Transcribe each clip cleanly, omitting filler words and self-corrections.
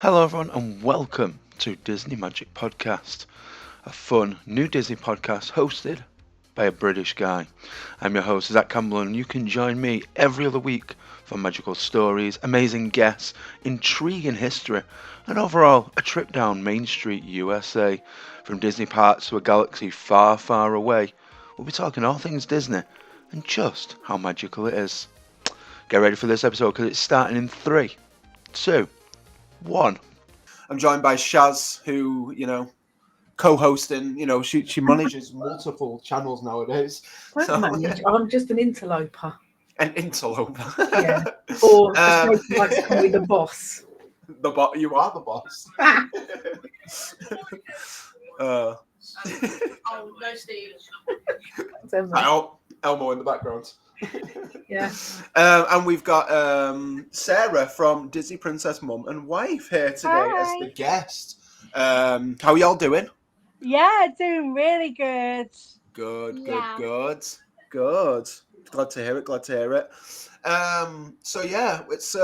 Hello, everyone, and welcome to Disney Magic Podcast, a fun new Disney podcast hosted by a British guy. I'm your host, Zach Campbell, and you can join me every other week for magical stories, amazing guests, intriguing history, and overall a trip down Main Street, USA. From Disney parks to a galaxy far, far away, we'll be talking all things Disney and just how magical it is. Get ready for this episode because it's starting in 3, 2, 1. I'm joined by Shaz, who, co-hosting, she manages multiple channels nowadays. I'm just an interloper. An interloper. Yeah. Or as Sophie likes to call me, the boss. You are the boss. Oh, no, Steve. Elmo in the background. Yeah. And we've got Sarah from Disney Princess Mum and Wife here today as the guest. How are y'all doing? Yeah, doing really good. Good. Glad to hear it. So yeah, it's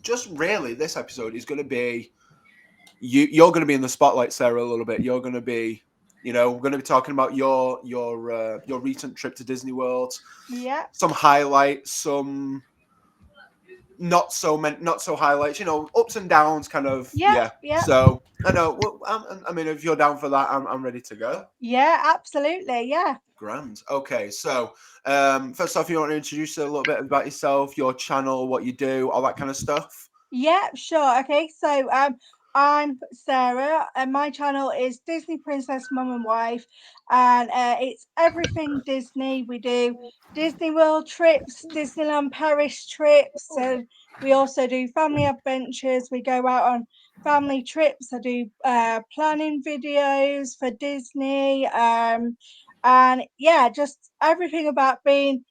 just really this episode is going to be you're going to be in the spotlight, Sarah, a little bit. You're going to be, we're going to be talking about your recent trip to Disney World. Yeah. Some highlights, some not so highlights. Ups and downs, kind of. Yeah. So I know. Well, I mean, if you're down for that, I'm ready to go. Yeah, absolutely. Yeah. Grand. Okay, so first off, you want to introduce a little bit about yourself, your channel, what you do, all that kind of stuff. Yeah, sure. Okay, so I'm Sarah, and my channel is Disney Princess Mum and Wife, and it's everything Disney. We do Disney World trips, Disneyland Paris trips, and we also do family adventures. We go out on family trips. I do planning videos for Disney, and yeah, just everything about being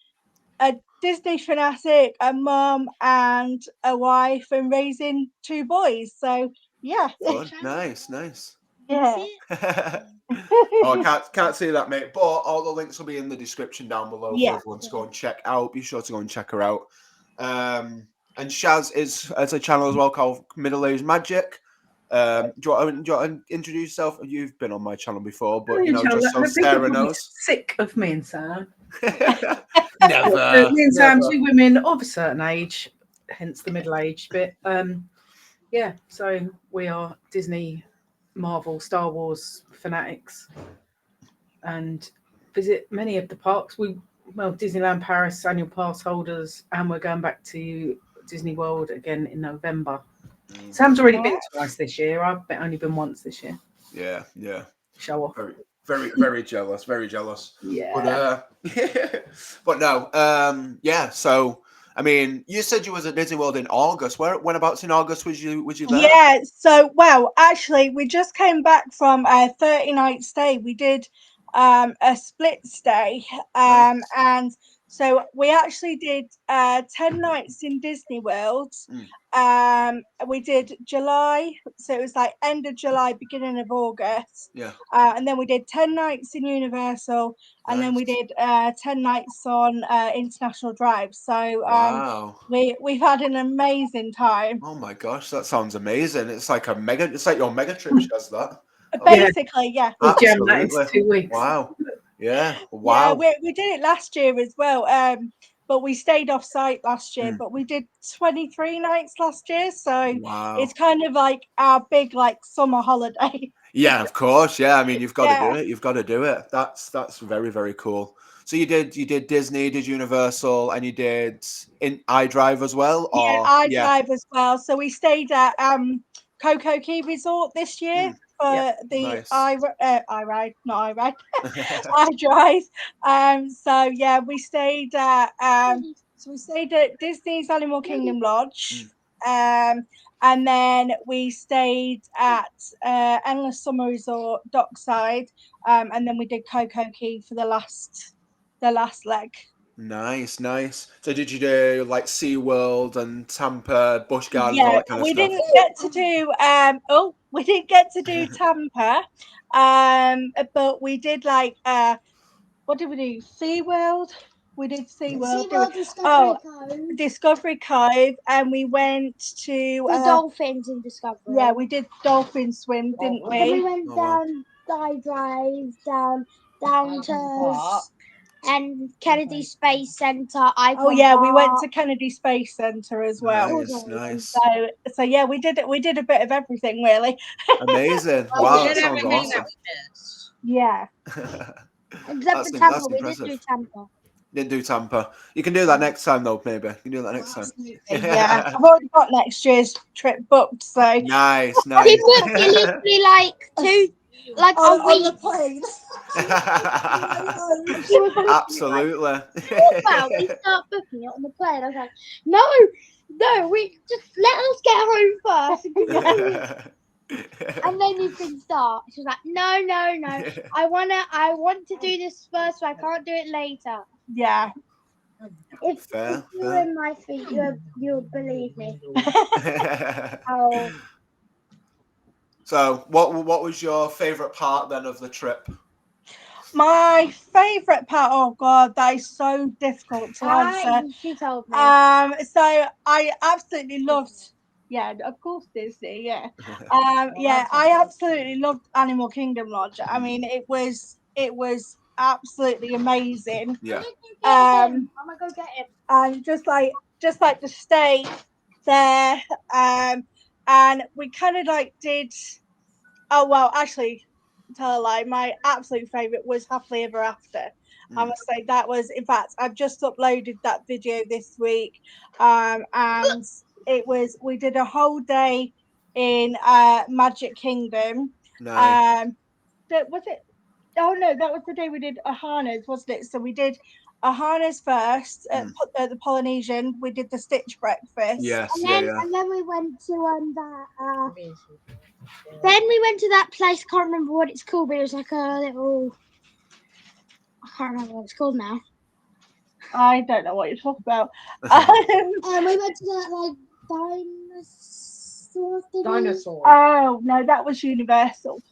a Disney fanatic, a mum, and a wife, and raising 2 boys. So yeah. Good. Nice. Yeah. Oh, I can't see that, mate. But all the links will be in the description down below for everyone to go and check out. Be sure to go and check her out. And Shaz has a channel as well called Middle Aged Magic. Do you want to introduce yourself? You've been on my channel before, but just so Sarah knows. Sick of me and Sam. Never. Me and Sam, 2 women of a certain age, hence the middle age bit. Yeah, so we are Disney, Marvel, Star Wars fanatics, and visit many of the parks. Disneyland Paris annual pass holders, and we're going back to Disney World again in November. Sam's already been twice this year. I've only been once this year. Yeah. Show off. Very jealous. Yeah. But no. Yeah. So, I mean, you said you was at Disney World in August. Whenabouts in August was you there? Yeah. So, well, actually, we just came back from a 30-night stay. We did a split stay, Nice. and so we actually did 10 nights in Disney World. We did July, so it was like end of July, beginning of August. Yeah. And then we did 10 nights in Universal, and then we did 10 nights on International Drive. So Wow. we've had an amazing time. Oh my gosh, that sounds amazing. It's like your mega trip, Shaz, that. Basically, yeah. Absolutely. It's 2 weeks. Wow. Yeah. Wow. Yeah, we did it last year as well. But we stayed off site last year, but we did 23 nights last year. So it's kind of like our big summer holiday. Yeah, of course. Yeah. I mean, you've got to do it. You've got to do it. That's very, very cool. So you did Disney, did Universal, and you did iDrive as well? Or, iDrive as well. So we stayed at Coco Key Resort this year for the iRide, not iRide, iDrive. So yeah, we stayed at Disney's Animal Kingdom Lodge. And then we stayed at Endless Summer Resort Dockside, and then we did Coco Key for the last leg. Nice. So did you do like SeaWorld and Tampa, Busch Gardens, all that kind of stuff? We didn't get to do Tampa, but we did what did we do? SeaWorld, We did SeaWorld. SeaWorld Discovery Cove. Discovery Cove, and we went to The dolphins in Discovery. Yeah, we did dolphin swim, didn't we? Then we went down Drive, down to and Kennedy Space Center. We went to Kennedy Space Center as well. Nice. So yeah, we did it. We did a bit of everything, really. Amazing! Wow, that sounds everything awesome. Yeah. Except for Tampa, we didn't do Tampa. Didn't do Tampa. You can do that next time, though. Maybe you can do that next time. Yeah, I've already got next year's trip booked. So Nice. We booked literally like a on the week. plane. Absolutely. Well, we start booking it on the plane. I was like, no, we just let us get home first. And then you can start. She was like, no. I want to do this first, so I can't do it later. Yeah. If you're in my feet, you'll believe me. Oh. So, what was your favourite part then of the trip? My favourite part. Oh God, that is so difficult to answer. She told me. So I absolutely loved. Yeah, of course, Disney. Yeah. I absolutely loved Animal Kingdom Lodge. I mean, it was absolutely amazing. Yeah. I'm gonna go get him. And just like to stay there. And we kind of like did. Oh well, actually, tell a lie. My absolute favorite was Happily Ever After. I must say that was. In fact, I've just uploaded that video this week. And we did a whole day in Magic Kingdom. Nice. Was it? Oh no, that was the day we did Ohana's, wasn't it? So we did Ohana's first at the Polynesian. We did the Stitch breakfast. Yes. And then we went to Then we went to that place. I can't remember what it's called, but it was like a little. I can't remember what it's called now. I don't know what you're talking about. We went to that dinosaur. Oh no, that was Universal.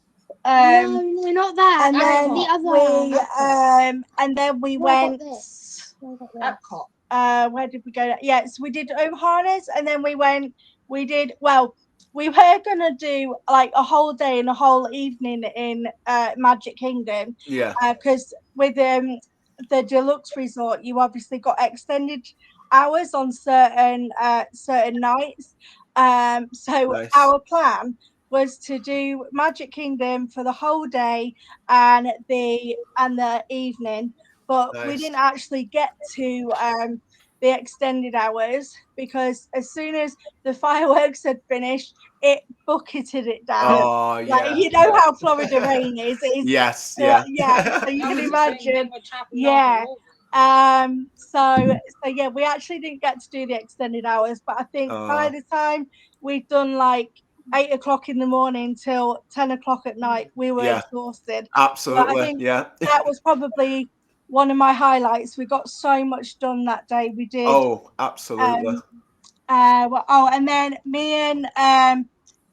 No, not that. And then the other. And then we went. Epcot. Where did we go? Yes, we did Ohana's, and then we did. Well, we were gonna do like a whole day and a whole evening in Magic Kingdom. Yeah. Because with the deluxe resort, you obviously got extended hours on certain nights. So Nice. our plan was to do Magic Kingdom for the whole day and the evening, but we didn't actually get to the extended hours because as soon as the fireworks had finished, it bucketed it down. Oh yeah. Like, you know how Florida rain is. Yes. Yeah. So you can imagine. Yeah. So yeah, we actually didn't get to do the extended hours, but I think by the time we'd done like 8 o'clock in the morning till 10 o'clock at night, we were exhausted. Absolutely. But I think that was probably one of my highlights. We got so much done that day. We did. Oh, absolutely. And then me and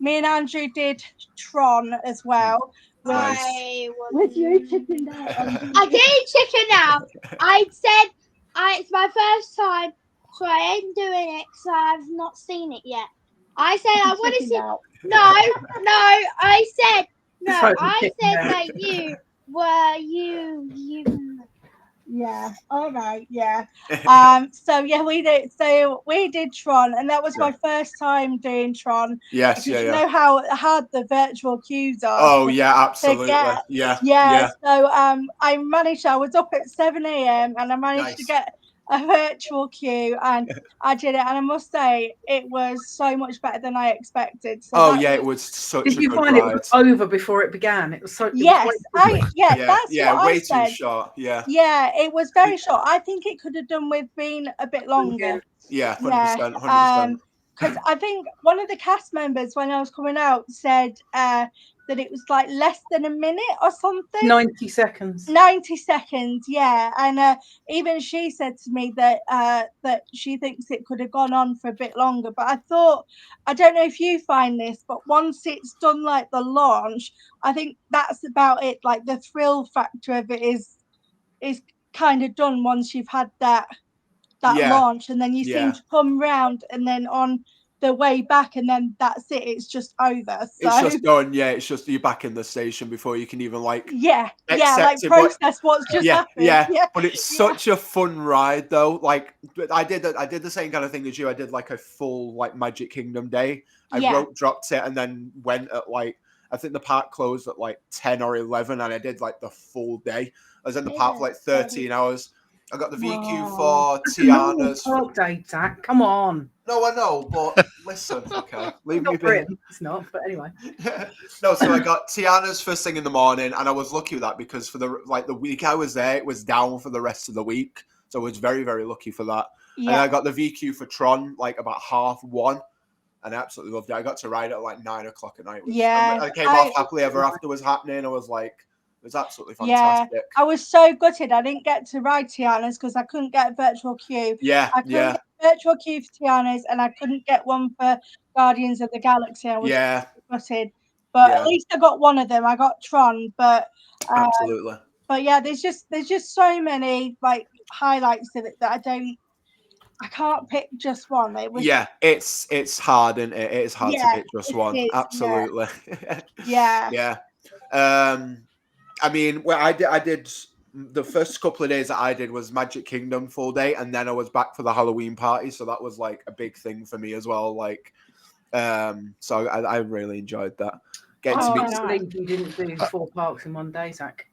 Andrew did Tron as well. Nice. With you chickened out. I didn't chicken out. I said it's my first time, so I ain't doing it because I've not seen it yet. I said I want to see. No. I said that you were you. Yeah. All right. Yeah. So yeah, we did. So we did Tron, and that was my first time doing Tron. Yes. You know how hard the virtual queues are. Oh yeah, absolutely. Yeah. So I managed. I was up at 7 a.m. and I managed to get a virtual queue, and I did it. And I must say, it was so much better than I expected. So it was such. Did you find it was over before it began? It was so. Yes, that's what way I said. too short. Yeah. Yeah, it was very short. I think it could have done with being a bit longer. Yeah, 100%. Because I think one of the cast members, when I was coming out, said that it was like less than a minute or something. 90 seconds. 90 seconds, yeah. And even she said to me that that she thinks it could have gone on for a bit longer. But I thought, I don't know if you find this, but once it's done like the launch, I think that's about it. Like the thrill factor of it is kind of done once you've had that launch, and then you seem to come round, and then on the way back, and then that's it. It's just over. So it's just done. Yeah, it's just you're back in the station before you can even like process what's just happened. Yeah. But it's such a fun ride though. Like I did the same kind of thing as you. I did like a full like Magic Kingdom day. I rope dropped it and then went at like, I think the park closed at like 10 or 11, and I did like the full day. I was in the park for like 13 hours. I got the VQ for Tiana's. Park day, Zach. Come on. No, I know, but listen, okay, leave me be. It's not, but anyway. No, so I got Tiana's first thing in the morning, and I was lucky with that because for the week I was there, it was down for the rest of the week, so I was very, very lucky for that. Yeah. And I got the VQ for Tron like about 1:30, and I absolutely loved it. I got to ride it at like 9 o'clock at night. I came off happily ever after was happening. I was like, it was absolutely fantastic. Yeah, I was so gutted I didn't get to ride Tiana's because I couldn't get a virtual queue. I couldn't get a virtual queue for Tiana's, and I couldn't get one for Guardians of the Galaxy. I was gutted. But at least I got one of them. I got Tron, but absolutely. But yeah, there's just so many like highlights of it that I can't pick just one. It's hard, and it is hard to pick just one. Absolutely. Yeah. I mean, I did the first couple of days that I did was Magic Kingdom full day, and then I was back for the Halloween party, so that was like a big thing for me as well. Like, so I really enjoyed that. You didn't do 4 parks in one day, Zach.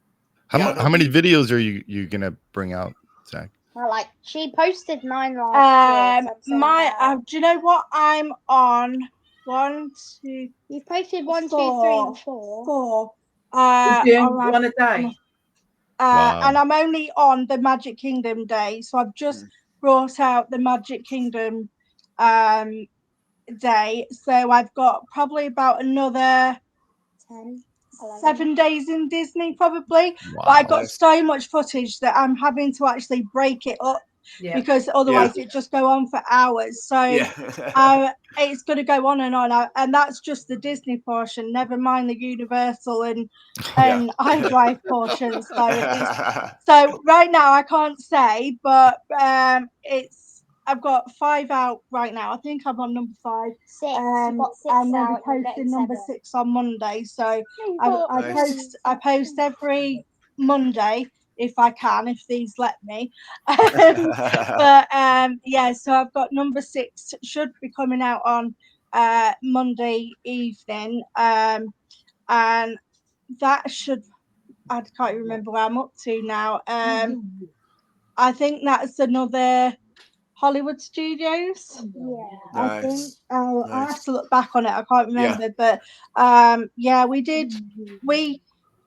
How many videos are you gonna bring out, Zach? Well, like she posted 9 last year. Do you know what I'm on? 1, 2. You've posted 1, 2, 3, and 4. 4. One a day. Wow. And I'm only on the Magic Kingdom day, so I've just brought out the Magic Kingdom day. So I've got probably about another 10, 7 days in Disney, probably. Wow. But I got so much footage that I'm having to actually break it up. Because otherwise it just go on for hours. So it's going to go on, and that's just the Disney portion. Never mind the Universal and iDrive portion. So right now I can't say, but I've got 5 out right now. I think I'm on number 5. 6. And then we're posting number 6 on Monday. So I post every Monday if I can, if these let me. But so I've got number 6 should be coming out on Monday evening. And that should, I can't remember where I'm up to now. I think that's another Hollywood Studios. I think I'll have to look back on it. I can't remember, but we did.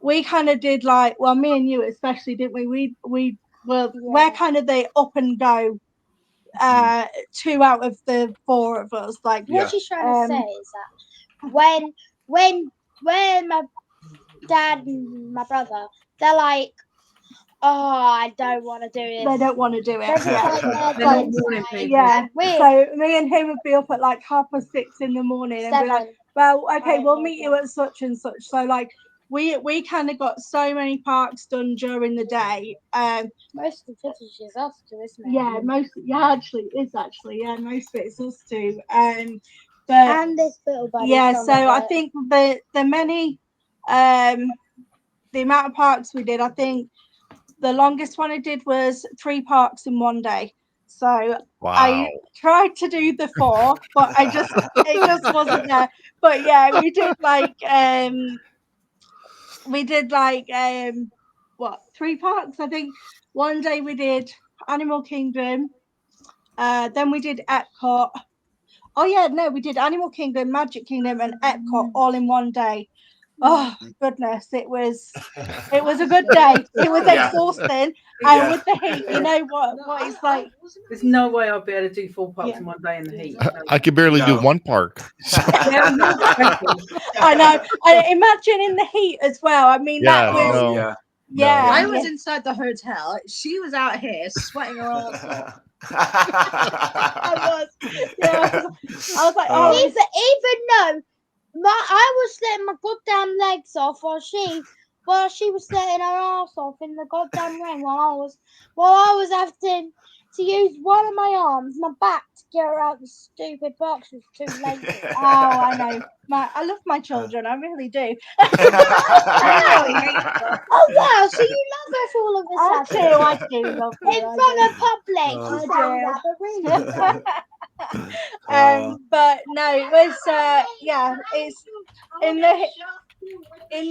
We kind of did like, well, me and you especially, didn't we? We're kind of the up and go 2 out of the 4 of us. Like what she's trying to say is that when my dad and my brother, they're like, oh, I don't want to do it. They don't want to do it. So me and him would be up at like 6:30 in the morning, and be like, well, okay, we'll meet you at such and such. So like we kind of got so many parks done during the day. Most of the footage is us too, isn't it? Most of it is us too. And this little buddy. So I think the many the amount of parks we did, I think the longest one I did was 3 parks in one day. So I tried to do the 4, but it just wasn't there. But yeah, we did like 3 parks. I think one day we did Animal Kingdom, then we did Epcot. We did Animal Kingdom, Magic Kingdom, and Epcot all in one day. Oh goodness, it was a good day. It was exhausting, and with the heat, you know what it's like. There's no way I'll be able to do 4 parks in one day in the heat. I could barely do 1 park. I know. Imagine in the heat as well. I mean, that was I was inside the hotel. She was out here sweating her ass off. I was like, even though I was letting my goddamn legs off while she while she was sweating her ass off in the goddamn rain while I was having to use one of my arms, my back, to get her out the stupid box. It was too late. Oh, I know. I love my children. I really do. Oh wow! So you love us all of a sudden? I do love her. In front of public, I you do. say that, but really. But no, it was yeah, it's in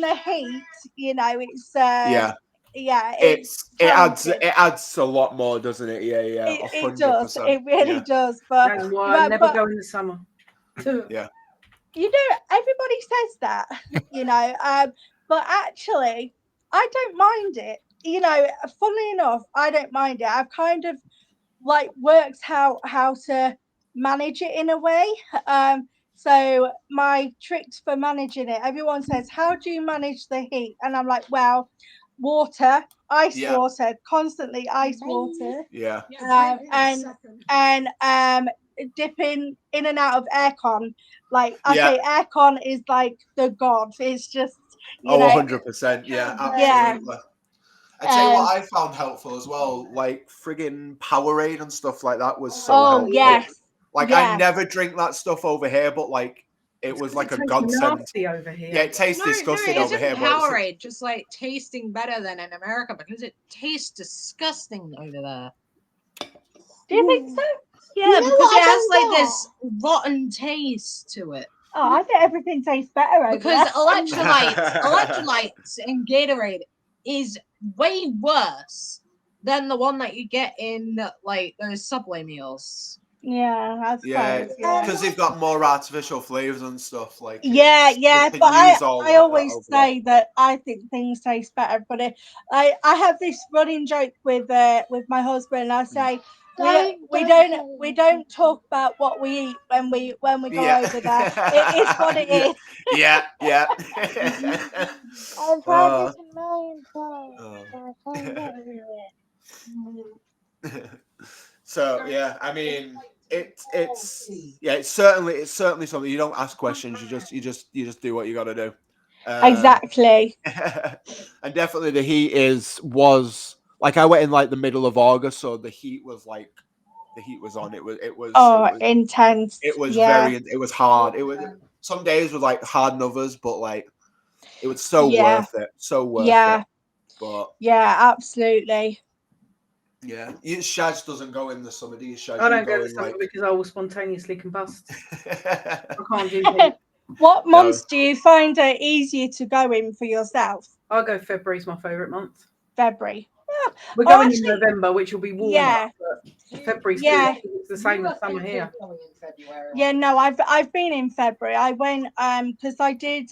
the heat, you know, it's Yeah. yeah, It challenging. adds a lot more, doesn't it? Yeah, It does. 100%. It really does. But That's why I never go in the summer. Yeah. You know, everybody says that, you know, but actually, I don't mind it. You know, funnily enough, I don't mind it. I've kind of like worked how to manage it in a way. So my tricks for managing it, everyone says, how do you manage the heat? And I'm like, well, water, ice water, constantly ice water. Yeah. And dipping in and out of aircon. Like I say, aircon is like the god. It's just, you know, 100%. Yeah, absolutely. I tell you what I found helpful as well, like friggin' Powerade and stuff like that was so helpful. Yes. Like I never drink that stuff over here, but like it was like a godsend. Nasty over here. Yeah, it tastes disgusting over here. Powerade just like tasting better than in America because it tastes disgusting over there. Do you think so? Yeah, because it has like this rotten taste to it. Oh, I think everything tastes better over because there. electrolytes in Gatorade is way worse than the one that you get in like those Subway meals. Yeah, that's because they've got more artificial flavors and stuff. Like but I always say that I think things taste better. But I have this running joke with my husband. I say we don't talk about what we eat when we go over there. It is what it is. Yeah. I've heard this a million times. So yeah, I mean, it's certainly something you don't ask questions. You just do what you got to do. Exactly. And definitely the heat was like I went in like the middle of August, so the heat was on. It was intense. It was it was hard. It was some days were like hard than others, but like it was so worth it. So worth it. But absolutely. Yeah, Shaz doesn't go in the summer, do you, Shaz? I don't go in the summer because I will spontaneously combust. I can't do it. What months do you find it easier to go in for yourself? I'll go February's my favourite month. February. Yeah. We're going in November, which will be warmer. Yeah. February's good. It's the same as summer here. Yeah, no, I've been in February. I went because I did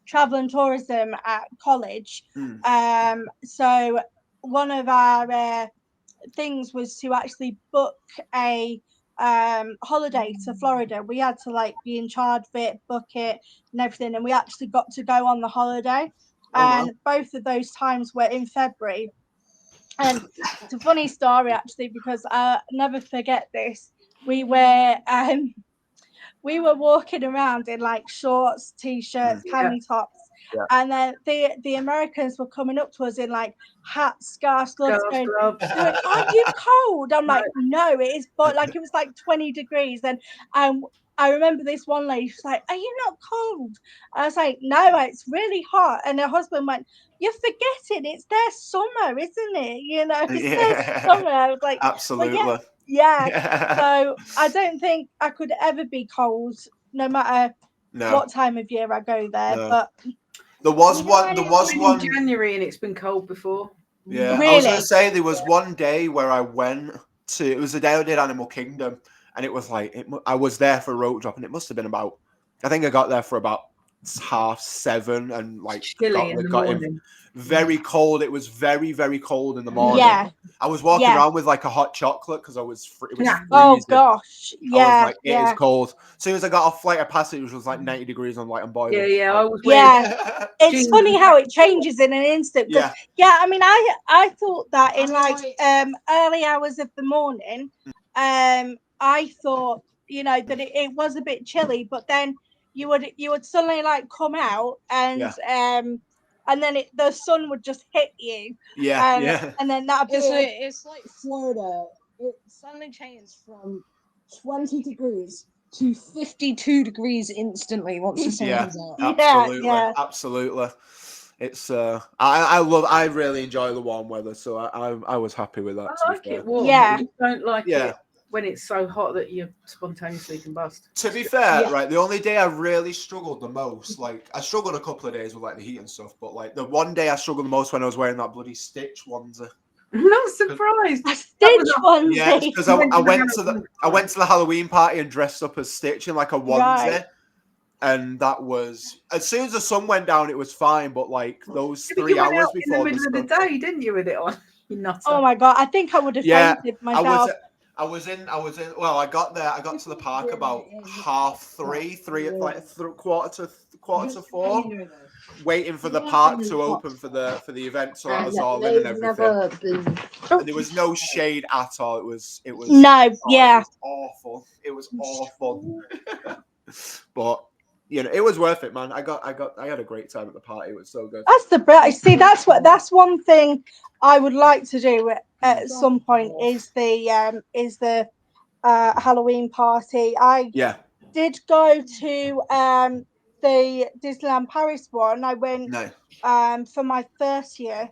travel and tourism at college. So one of our things was to actually book a holiday to Florida. We had to like be in charge of it, book it and everything, and we actually got to go on the holiday. Both of those times were in February. And it's a funny story actually, because I'll never forget this. We were walking around in like shorts, t-shirts, cami tops. Yeah. And then the Americans were coming up to us in like hats, scarves, gloves, going, "Are you cold?" I'm like, "No, it is," but like it was like 20 degrees. And I remember this one lady, she's like, "Are you not cold?" I was like, "No, it's really hot." And her husband went, "You're forgetting it's their summer, isn't it? You know, it's their summer." I was like, absolutely. Yeah. So I don't think I could ever be cold, no matter what time of year I go there. But there was one in January, and it's been cold before. Yeah, really? I was going to say there was one day where I went to. It was the day I did Animal Kingdom, and it was like I was there for rope drop, and it must have been about. I think I got there for about 6:30, and like got in very cold. It was very, very cold in the morning. Yeah, I was walking around with like a hot chocolate because it was freezing. Oh gosh, yeah, I was like, it is cold. As soon as I got off Flight of Passage, which was like 90 degrees on like boiling. Yeah. I was it's funny how it changes in an instant. Yeah, I mean, I thought that in like early hours of the morning, I thought, you know, that it was a bit chilly, but then you would suddenly like come out and and then the sun would just hit you. Yeah, and, yeah. and then that'd be It's like Florida. It suddenly changed from 20 degrees to 52 degrees instantly once the sun comes out. Absolutely, Yeah. absolutely. It's I really enjoy the warm weather, so I was happy with that. I like it warm. Yeah. I just don't like it when it's so hot that you spontaneously combust. To be fair, right, the only day I really struggled the most, like I struggled a couple of days with like the heat and stuff, but like the one day I struggled the most when I was wearing that bloody Stitch onesie. I'm not surprised. A Stitch onesie. Yeah, because I went to the Halloween party and dressed up as Stitch in like a onesie. Right. And that was, as soon as the sun went down, it was fine. But like those But 3 you went hours out before in the middle of the day, didn't you, with it on? You nutter. Oh my god! I think I would have fainted myself. I was in. Well, I got to the park about 3:30, like quarter to 4, waiting for the park to open for the event. So that was all in and everything. And there was no shade at all. It was no, yeah. It was awful. It was awful. But it was worth it, man. I had a great time at the party. It was so good. That's one thing I would like to do at some point is the Halloween party. I did go to the Disneyland Paris one. I went for my 30th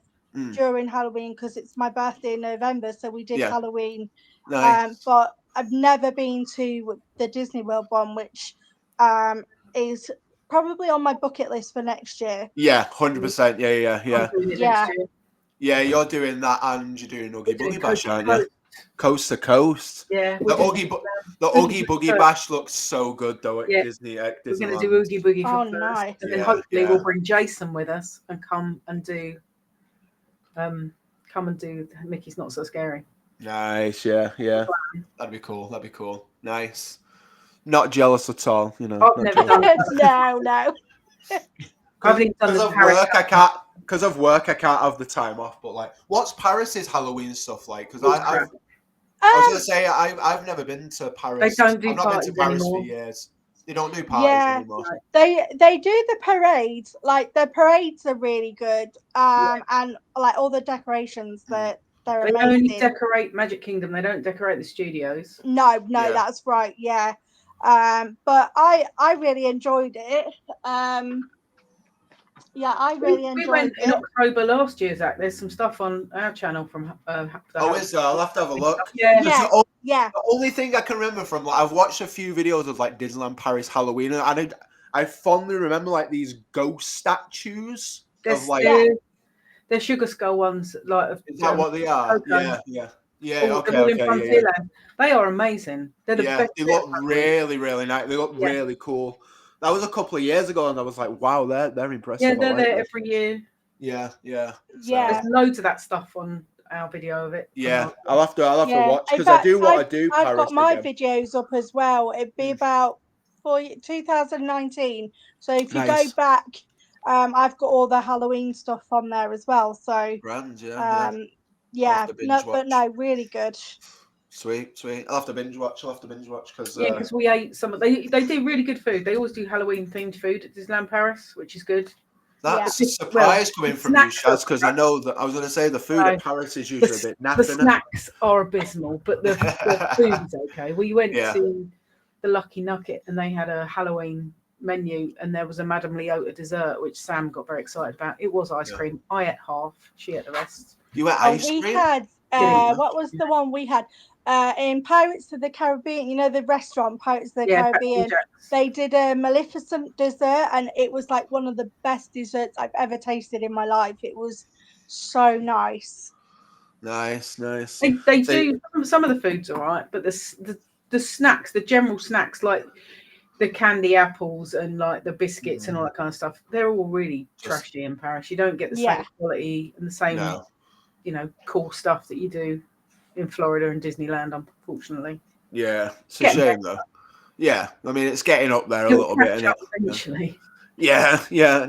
during Halloween because it's my birthday in November, so we did Halloween. Nice. But I've never been to the Disney World one, which is probably on my bucket list for next year. Yeah, 100%. Yeah. Yeah, you're doing that, and you're doing Oogie Boogie Bash, aren't you? Coast to coast. Yeah. The Oogie Boogie Bash looks so good though at Disney. We're going to do Oogie Boogie for first, nice. and then hopefully we'll bring Jason with us and come and do Mickey's Not So Scary. Nice, yeah. That'd be cool. Nice. Not jealous at all, I've never done it. No. Because of work, I can't have the time off. But like, what's Paris's Halloween stuff like? Because I was gonna say I've never been to Paris. They don't do I've not been to Paris anymore. for years. They don't do parties anymore. They do the parades. Like the parades are really good. And like all the decorations they're amazing. They only decorate Magic Kingdom. They don't decorate the studios. No, that's right. Yeah. But I really enjoyed it. I really enjoyed it. We went in October last year, Zach. There's some stuff on our channel from. Is there? I'll have to have a look. Yeah. The only thing I can remember from I've watched a few videos of like Disneyland Paris Halloween, and I fondly remember like these ghost statues of like. They're sugar skull ones. Is that what they are? Yeah. Okay. They are amazing. They're the best. They look really, really nice. They look really cool. That was a couple of years ago, and I was like, "Wow, they're impressive." Yeah, they're there every year. Yeah. There's loads of that stuff on our video of it. Yeah, I'll have to watch because I do want to do Paris. I've got my videos up as well. It'd be about 2019. So if you go back, I've got all the Halloween stuff on there as well. So grand, really good. Sweet. I'll have to binge watch because because we ate some. They do really good food. They always do Halloween themed food at Disneyland Paris, which is good. That's a surprise coming from you, Shaz, because I know that I was going to say the food at Paris is usually a bit naff. The snacks are abysmal, but the food's okay. We went to the Lucky Nugget and they had a Halloween menu, and there was a Madame Leota dessert, which Sam got very excited about. It was ice cream. I ate half. She ate the rest. You ate ice cream? We had what was the one we had? In Pirates of the Caribbean, the restaurant Pirates of the Caribbean, they did a Maleficent dessert, and it was like one of the best desserts I've ever tasted in my life. It was so nice. Nice. They do some of the food's all right, but the snacks, the general snacks like the candy apples and like the biscuits and all that kind of stuff, they're all really trashy in Paris. You don't get the same quality and the same, cool stuff that you do in Florida and Disneyland, unfortunately. Yeah, it's a shame though. Yeah, I mean it's getting up there a little bit, isn't it? Eventually. Yeah.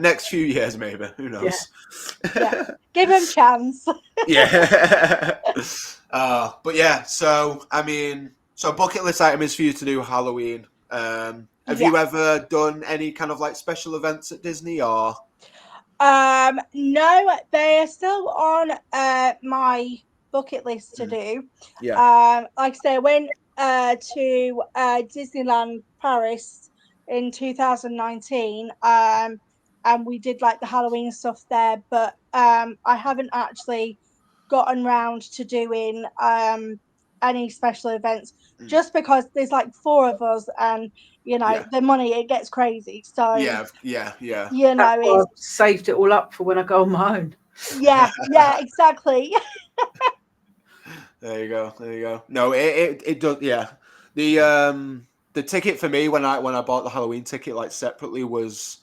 Next few years, maybe. Who knows? Yeah. Give them a chance. Yeah. But yeah. So I mean, bucket list item is for you to do Halloween. Have you ever done any kind of like special events at Disney or? No, they are still on my bucket list to do. Yeah. Like I say, I went to Disneyland Paris in 2019. And we did like the Halloween stuff there, but I haven't actually gotten round to doing any special events just because there's like 4 of us, and the money, it gets crazy. So Yeah. That's why I've saved it all up for when I go on my own. Yeah, exactly. There you go. No, it does. Yeah, the ticket for me when I bought the Halloween ticket like separately was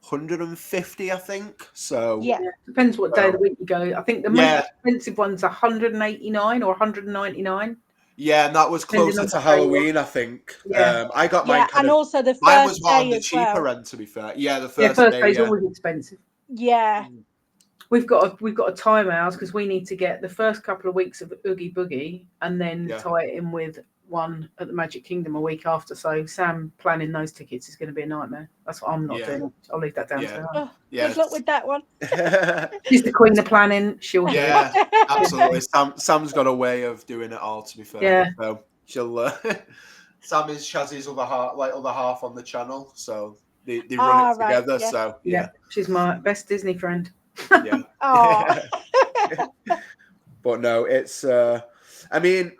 150, I think. So yeah, depends what day of the week you go. I think the most expensive one's 189 or 199. Yeah, and that was closer to Halloween, I think. Yeah. I got mine. And also the mine was first one on day the as cheaper well. end, to be fair. Yeah, the first day. day's always expensive. Yeah. We've got to time ours because we need to get the first couple of weeks of Oogie Boogie and then tie it in with one at the Magic Kingdom a week after. So Sam planning those tickets is going to be a nightmare. That's what I'm not doing. I'll leave that down to her. Oh, good luck with that one. She's the queen of planning. She'll do it. Absolutely. Sam's got a way of doing it all, to be fair. Yeah. So she'll. Sam is Shazzy's other half on the channel, so they run it together. Right, so yeah, she's my best Disney friend. Yeah. But no, it's. I mean,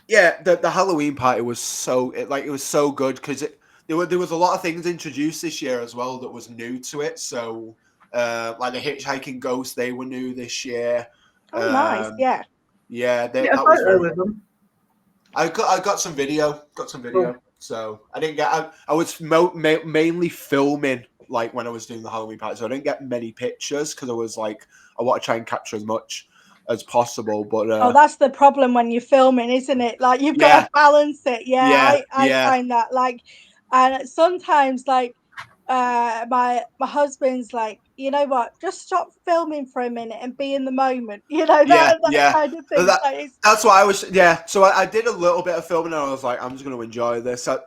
yeah, the Halloween party was it was so good because there was a lot of things introduced this year as well that was new to it. So like the hitchhiking ghosts, they were new this year. Oh, nice! Yeah. Yeah, that was with them. I got some video. Oh. So I didn't get. I was mainly filming like when I was doing the Halloween party, so I didn't get many pictures because I was like, I want to try and capture as much as possible. But that's the problem when you're filming, isn't it? Like you've got to balance it. I find that and sometimes like my husband's like, you know what, just stop filming for a minute and be in the moment, that kind of thing. That's what I was so I did a little bit of filming and I was like, I'm just going to enjoy this. I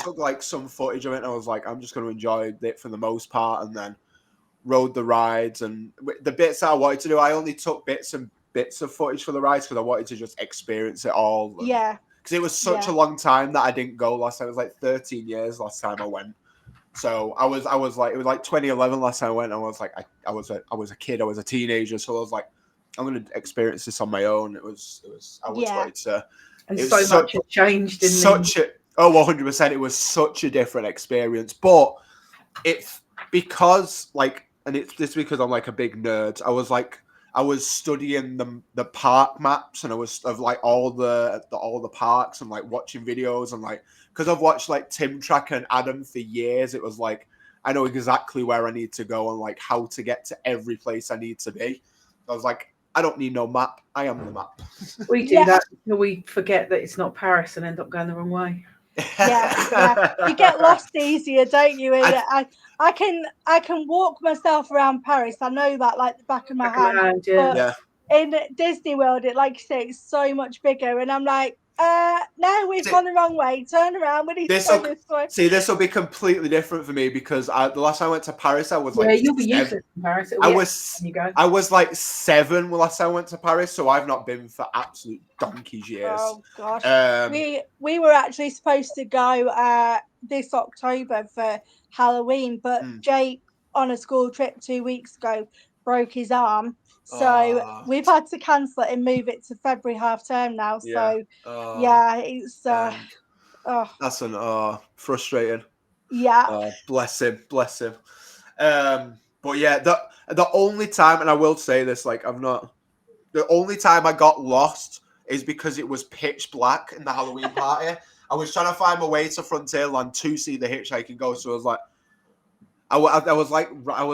took like some footage of it and I was like, I'm just going to enjoy it for the most part, and then rode the rides and the bits that I wanted to do. I only took bits of footage for the rides because I wanted to just experience it all. Because it was such a long time that I didn't go last time. It was like 13 years last time I went. So I was like, it was like 2011 last time I went. And I was like, I was a kid, I was a teenager, so I was like, I'm going to experience this on my own. I wanted to. And so much has changed. 100%. It was such a different experience, but it's because like, and it's because I'm like a big nerd. I was studying the park maps, and I was of like all the parks and like watching videos and like, because I've watched like Tim Tracker and Adam for years. It was like I know exactly where I need to go and like how to get to every place I need to be. I was like, I don't need no map. I am the map. We do that until we forget that it's not Paris and end up going the wrong way. Yeah. You get lost easier, don't you? And I can walk myself around Paris. I know that like the back of my hand. But in Disney World, like you say, it's so much bigger, and I'm like, no, we've gone the wrong way. Turn around. We need to go this way. See, this will be completely different for me because the last time I went to Paris, I was like, you'll be useless in Paris. I was like 7 the last time I went to Paris, so I've not been for absolute donkey's years. Oh gosh, we were actually supposed to go this October for Halloween, but Jake on a school trip 2 weeks ago broke his arm. So we've had to cancel it and move it to February half term now. So it's that's frustrating. Yeah. Bless him. But yeah, the only time, and I will say this, like the only time I got lost is because it was pitch black in the Halloween party. I was trying to find my way to Frontierland to see the hitchhiking ghost. So I was like, I was like, where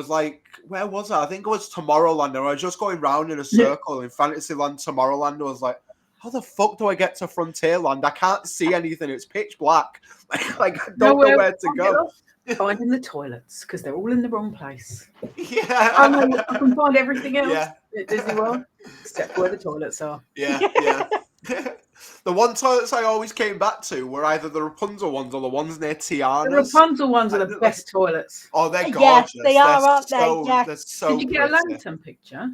was I? I think it was Tomorrowland. And I was just going round in a circle in Fantasyland, Tomorrowland. I was like, how the fuck do I get to Frontierland? I can't see anything. It's pitch black. Like I don't know where to go. Finding the toilets because they're all in the wrong place. Yeah. I can find everything else at Disney World except where the toilets are. Yeah. The one toilets I always came back to were either the Rapunzel ones or the ones near The Tiana's. Rapunzel ones are the best toilets. Oh, they're gorgeous. Yes, they are, aren't they? So, Yeah. they're so Did you get a pretty. lantern picture?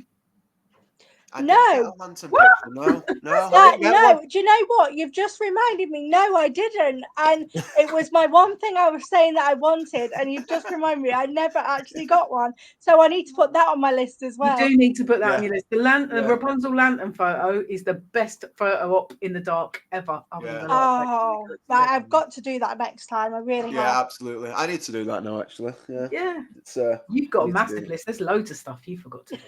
I didn't get a lantern picture. No, I didn't get no. one. Do you know what? You've just reminded me. No, I didn't. And it was my one thing I was saying that I wanted, and you've just reminded me I never actually got one. So I need to put that on my list as well. You do need to put that Yeah. on your list. The Rapunzel lantern photo is the best photo op in the dark ever. Oh, I've got to do that next time. I really have. Yeah, absolutely. I need to do that now, actually. Yeah. It's, You've got a need to massive do- list. There's loads of stuff you forgot to do.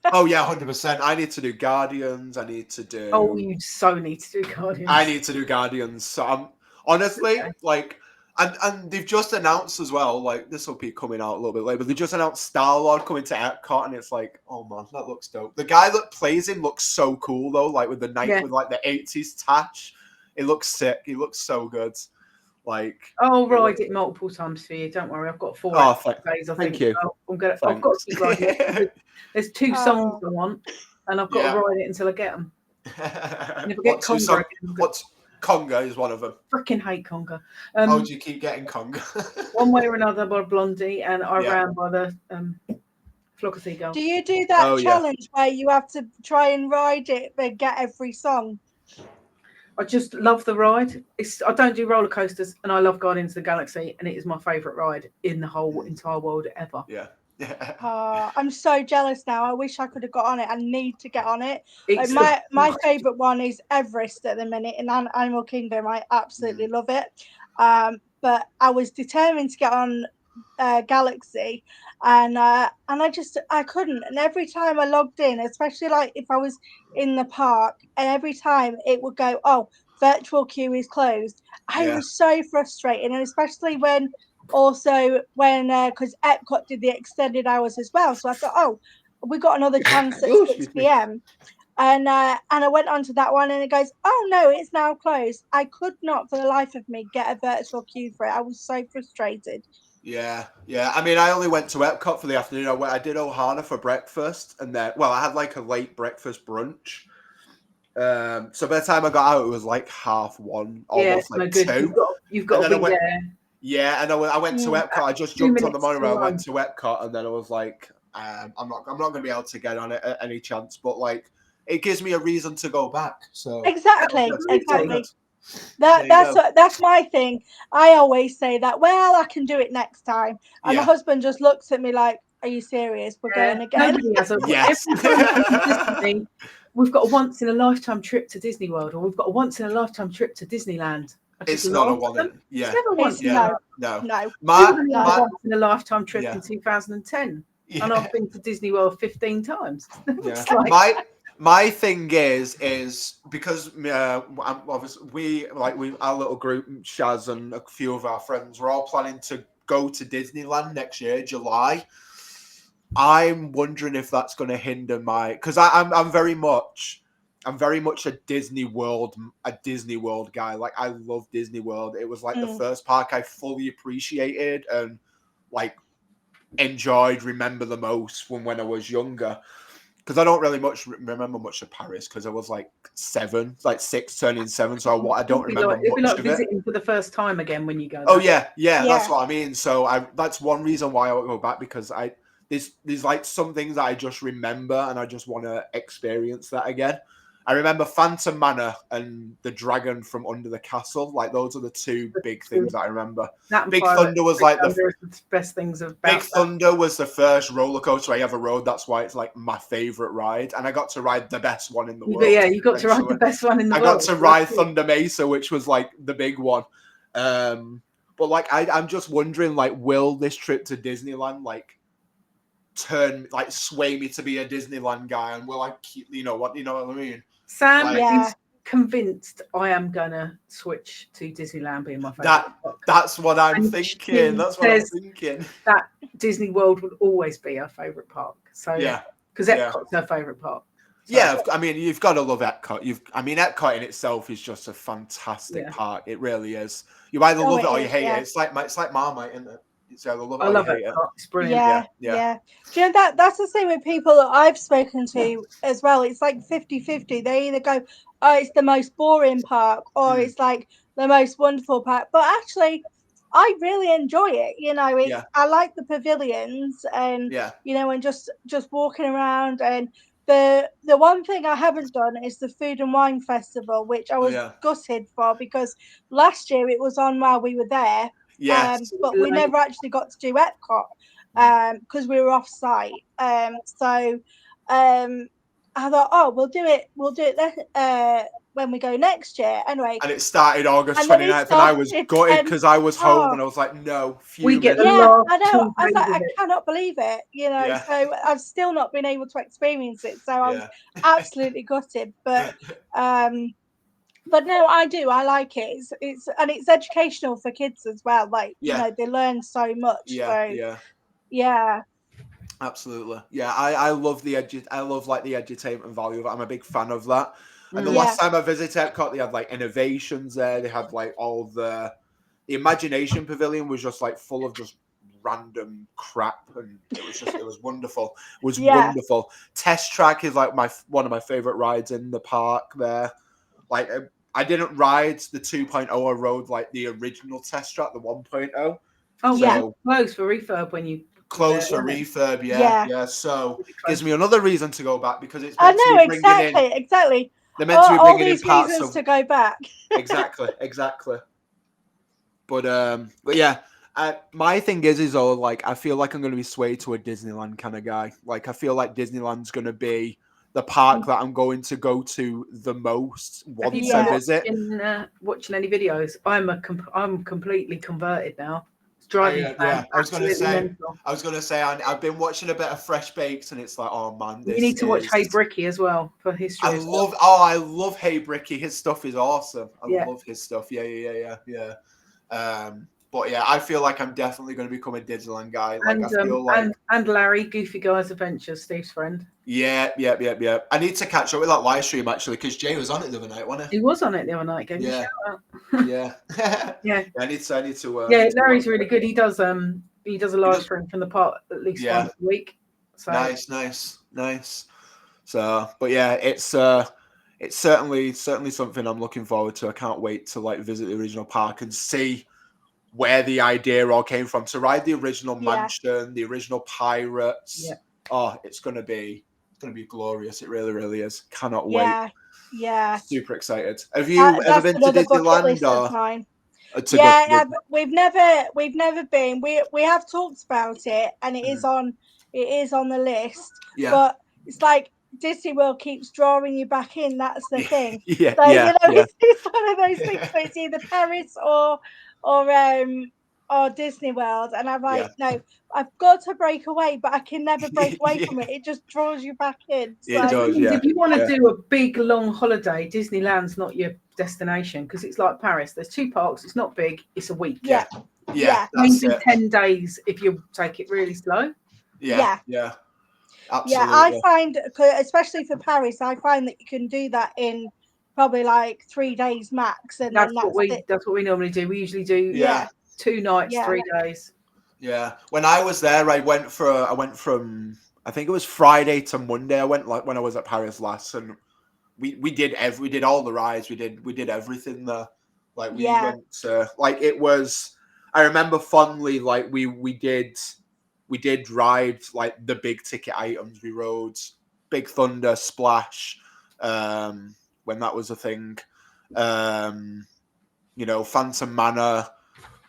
Oh yeah, 100%. I need to do Guardians. I need to do. Oh, you so need to do Guardians. I need to do Guardians. So I'm honestly like, and they've just announced as well. Like this will be coming out a little bit later, but they just announced Star-Lord coming to Epcot, and it's like, oh man, that looks dope. The guy that plays him looks so cool though, like with the with like the 80s touch. It looks sick. He looks so good. Like I'll ride it multiple times for you. Don't worry, I've got 4 days. I think. Thank you. I've got to keep riding it. There's 2 songs I want, and I've got to ride it until I get them. Never get Conga again. What's Conga is one of them. Freaking hate Conga. How do you keep getting Conga? One way or another by Blondie, and I ran by the Flock of Seagulls. Do you do that challenge where you have to try and ride it but get every song? I just love the ride. I don't do roller coasters, and I love Guardians of the Galaxy, and it is my favourite ride in the whole entire world ever. Yeah. I'm so jealous now. I wish I could have got on it. I need to get on it. Like my favourite one is Everest at the minute in Animal Kingdom. I absolutely love it. But I was determined to get on Galaxy, and I couldn't. And every time I logged in, especially like if I was in the park, and every time it would go, oh, virtual queue is closed. I was so frustrated, and especially when because Epcot did the extended hours as well. So I thought, oh, we got another chance at 6 p.m. And I went onto that one, and it goes, oh no, it's now closed. I could not for the life of me get a virtual queue for it. I was so frustrated. Yeah. I mean, I only went to Epcot for the afternoon. I did Ohana for breakfast, and then, I had like a late breakfast brunch. So by the time I got out, it was like 1:30, almost like 2. You've got to be there. Yeah, and I went to Epcot. I just jumped on the monorail. I went to Epcot, and then I was like, I'm not going to be able to get on it at any chance. But like, it gives me a reason to go back. So exactly. That's my thing. I always say that. Well, I can do it next time, and my husband just looks at me like, "Are you serious? We're going again." Yes. We've got a once in a lifetime trip to Disney World, or we've got a once in a lifetime trip to Disneyland. It's not a one. Yeah. It's never once. No. Once in a lifetime trip in 2010, and I've been to Disney World 15 times. My thing is because obviously our little group, Shaz and a few of our friends, we're all planning to go to Disneyland next year, July. I'm wondering if that's going to hinder because I'm very much a Disney World guy. Like I love Disney World. It was like the first park I fully appreciated and like remember the most when I was younger. Because I don't really remember much of Paris because I was like 6 turning 7, so I don't remember much of it. It'd be like visiting for the first time again when you go. Oh yeah, that's what I mean. So that's one reason why I would go back, because there's like some things that I just remember and I just want to experience that again. I remember Phantom Manor and the dragon from under the castle. Like those are the 2 big things that I remember. Big Thunder was like the best things about Big Thunder was the first roller coaster I ever rode. That's why it's like my favorite ride, and I got to ride the best one in the world. Yeah, you got to ride the best one in the world. I got to ride Thunder Mesa, which was like the big one. But like I'm just wondering, like, will this trip to Disneyland sway me to be a Disneyland guy, and will I keep you know what I mean? Sam is convinced I am gonna switch to Disneyland being my favorite. That's what I'm thinking. That's what I'm thinking. That Disney World will always be our favorite park. So because Epcot's our favorite park. So, I mean, you've got to love Epcot. Epcot in itself is just a fantastic park. It really is. You either love it or you hate it. It's like Marmite, isn't it? It's either love it I or love you it. hate it. It's brilliant. Yeah, Yeah. yeah. Do you know that's the thing with people that I've spoken to as well. It's like 50-50. They either go, oh, it's the most boring park, or it's like the most wonderful park. But actually, I really enjoy it. You know, I like the pavilions and and just walking around. And the one thing I haven't done is the food and wine festival, which I was gutted for because last year it was on while we were there. Yes. But we never actually got to do Epcot because we were off site. So I thought, oh, we'll do it when we go next year. Anyway. And it started August 29th, and I was gutted because I was home and I was like, no, fuming. We get the I know. I last was like, I cannot believe it, so I've still not been able to experience it. So I was absolutely gutted. But no, I do. I like it. It's educational for kids as well. Like, they learn so much. Yeah. Absolutely. Yeah, I love the edutainment value of it. I'm a big fan of that. And the last time I visited Epcot, they had like innovations there. They had like all the Imagination Pavilion was just like full of just random crap, and it was wonderful. It was wonderful. Test Track is like one of my favorite rides in the park there. Like I didn't ride the 2.0. I rode like the original Test Track, the 1.0. Oh, yeah. Closed for refurb when you closed for refurb. Yeah. So gives me another reason to go back because it's meant to be bringing in. Exactly. They're meant to be bringing these in parts reasons of to go back. exactly. But yeah. My thing is though, like I feel like I'm going to be swayed to a Disneyland kind of guy. Like I feel like Disneyland's going to be the park that I'm going to go to the most once I visit. Watching any videos, I'm completely converted now. It's driving me I was going to say I've been watching a bit of Fresh Baked and it's like, oh man, you need to watch Hey Bricky as well for history. I love Hey Bricky. His stuff is awesome. I love his stuff. Yeah. But yeah, I feel like I'm definitely going to become a Disneyland guy. Like I feel like and Larry, Goofy Guys Adventures, Steve's friend. Yeah. I need to catch up with that live stream actually because Jay was on it the other night, wasn't he? He was on it the other night. Gave me a shout out. Yeah. I need to. Larry's really good. He does a live stream from the park at least once a week. So. Nice. So, but yeah, it's certainly something I'm looking forward to. I can't wait to like visit the original park and see where the idea all came from. To ride the original mansion, the original pirates. Yeah. Oh, it's gonna be glorious. It really is. Cannot wait. Yeah. Super excited. Have you ever been to Disneyland or? We've never been. We have talked about it, and it is on the list. Yeah. But it's like Disney World keeps drawing you back in. That's the thing. Yeah. So it's one of those things where it's either Paris or Disney World, and I'm like, no, I've got to break away, but I can never break away from it. It just draws you back in. So. It does, yeah. If you want to do a big long holiday, Disneyland's not your destination because it's like Paris. There's 2 parks. It's not big. It's a week. Yeah. Maybe 10 days if you take it really slow. Yeah. Absolutely. Yeah, I find, especially for Paris, I find that you can do that in probably like 3 days max, and that's what we normally do. We usually do 2 nights, 3 days. Yeah. When I was there, I went from I think it was Friday to Monday. I went like when I was at Paris last, and we did all the rides. We did everything there. Like we went to, like it was. I remember fondly like we did ride like the big ticket items. We rode Big Thunder, Splash, when that was a thing. Phantom Manor,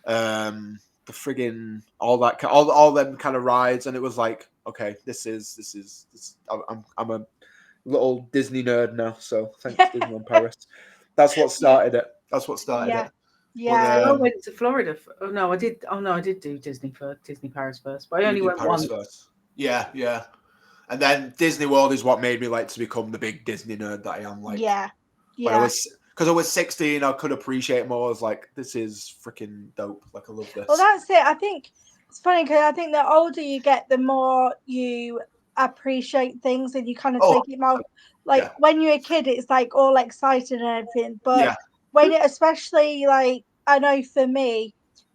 the friggin' all them kind of rides, and it was like, okay, this is I'm a little Disney nerd now, so thanks Disneyland Paris. That's what started it. Yeah. But, I went to Florida. I did do Disney Paris first, but I only went once. First. Yeah. And then Disney World is what made me like to become the big Disney nerd that I am. Like, because I was 16, I could appreciate more. I was like, this is freaking dope. Like, I love this. Well, that's it. I think it's funny because I think the older you get, the more you appreciate things, and you kind of take it more. Like when you're a kid, it's like all excited and everything, but when it, especially like I know for me,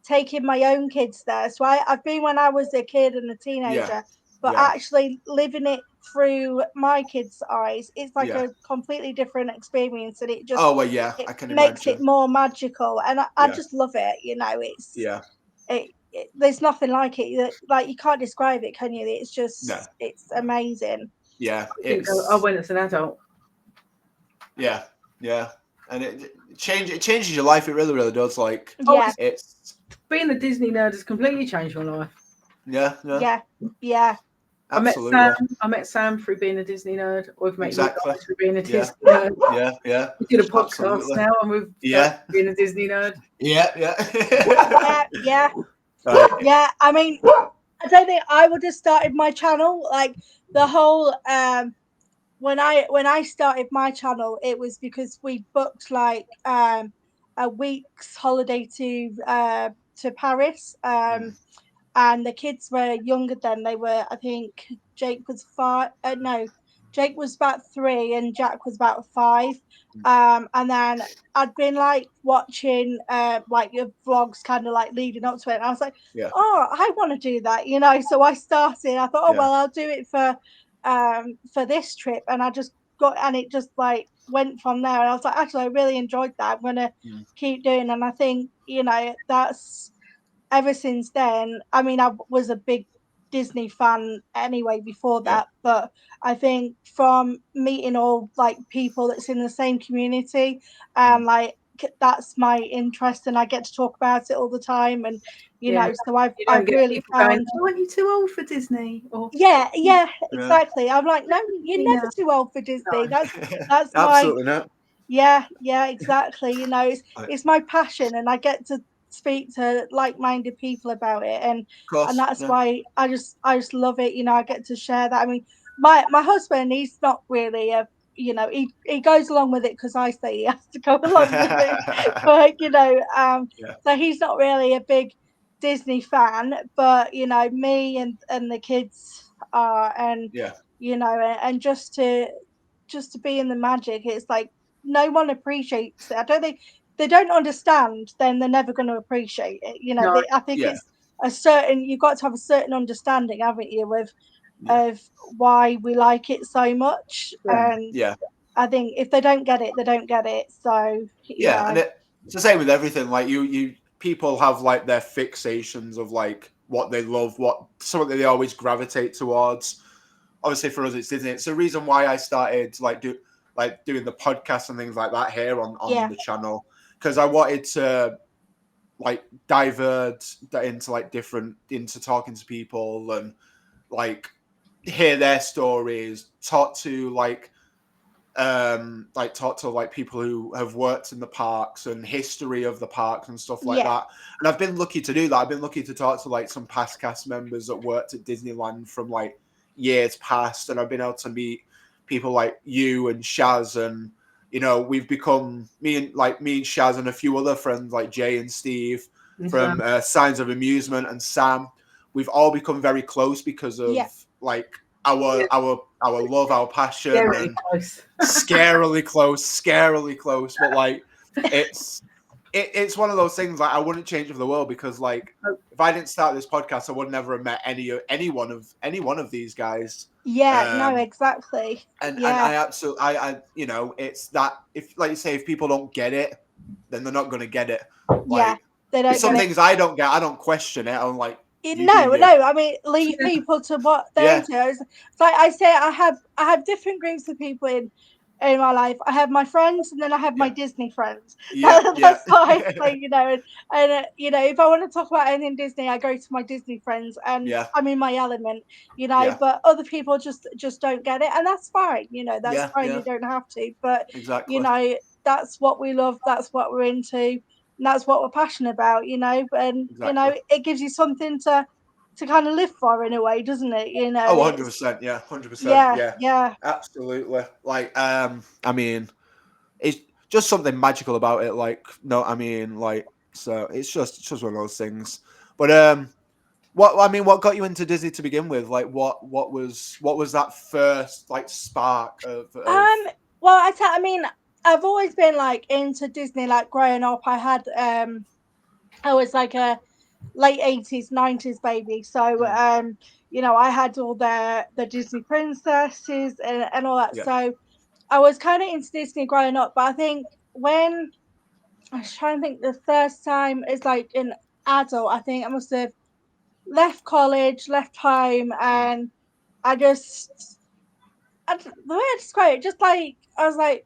taking my own kids there. So I've been when I was a kid and a teenager, but actually living it through my kids' eyes, it's like a completely different experience, and it just I can makes imagine. it more magical, and I just love it. You know, it's there's nothing like it. Like you can't describe it, can you? It's just it's amazing. Yeah, I went as an adult. Yeah, and it changes your life. It really, really does. Like, it's being a Disney nerd has completely changed my life. Yeah. Absolutely. I met Sam through being a Disney nerd. We've met you guys through being a Disney nerd. Yeah. We did a podcast now, and we've being a Disney nerd. Yeah. Yeah. I mean, I don't think I would have started my channel like the whole. When I started my channel, it was because we booked like a week's holiday to Paris. And the kids were younger then. They were, I think, Jake was 5. No, Jake was about 3 and Jack was about 5. And then I'd been like watching like your vlogs kind of like leading up to it. And I was like, oh, I want to do that, you know. So I started. I thought, oh well, I'll do it for this trip. And I just got, and it just like went from there. And I was like, actually, I really enjoyed that. I'm gonna keep doing. And I think, you know, that's ever since then. I mean, I was a big Disney fan anyway before that, but I think from meeting all like people that's in the same community, like that's my interest, and I get to talk about it all the time, and you know, so I've really found. Aren't you too old for Disney? Or exactly. I'm like, no, you're never too old for Disney. That's absolutely not. Yeah, exactly. You know, it's my passion, and I get to speak to like-minded people about it, and that's why I just love it. You know, I get to share that. I mean, my husband, he's not really a, you know, he goes along with it because I say he has to go along with it, but you know, so he's not really a big Disney fan, but you know, me and the kids are, and you know, and just to be in the magic, it's like no one appreciates it. I don't think they don't understand, then they're never going to appreciate it. You know, I think it's a certain, you've got to have a certain understanding, haven't you, of why we like it so much. And I think if they don't get it, they don't get it. So and it's the same with everything. Like you people have like their fixations of like what they love, what something that they always gravitate towards. Obviously, for us, it's Disney. It's the reason why I started doing the podcast and things like that here on the channel, because I wanted to like divert into like into talking to people and like hear their stories, talk to people who have worked in the parks and history of the parks and stuff like that. And I've been lucky to do that. I've been lucky to talk to like some past cast members that worked at Disneyland from like years past, and I've been able to meet people like you and Shaz, and you know, we've become me and Shaz and a few other friends like Jay and Steve from Signs of Amusement, and Sam. We've all become very close because of like our love, our passion, and scarily close. But like it's one of those things like I wouldn't change it for the world, because like if I didn't start this podcast, I would never have met any one of these guys. No, exactly. And I absolutely, you know, it's that if, like you say, if people don't get it, then they're not going to get it. Like, they don't. Some things I don't get, I don't question it. I'm like, no. I mean, leave people to what they're into. It's like I say, I have different groups of people in my life. I have my friends, and then I have my Disney friends. That's what I say, you know. And you know, if I want to talk about anything Disney, I go to my Disney friends, and I'm in my element, you know. But other people just don't get it, and that's fine. You know, that's fine. You don't have to, but you know, that's what we love. That's what we're into. And that's what we're passionate about. You know, and you know, it gives you something to kind of live for in a way, doesn't it? You know. 100%, 100%, yeah, absolutely. Like, I mean, it's just something magical about it. Like, no, I mean, like, so it's just one of those things. But what got you into Disney to begin with? Like, what was that first like spark of... Well, I mean, I've always been like into Disney. Like growing up, I was like a late 80s, 90s baby. So you know, I had all the Disney princesses and all that. Yeah. So I was kind of into Disney growing up, but I think when I was trying to think the first time is like an adult, I think I must have left college, left home, and I just the way I describe it, just like I was like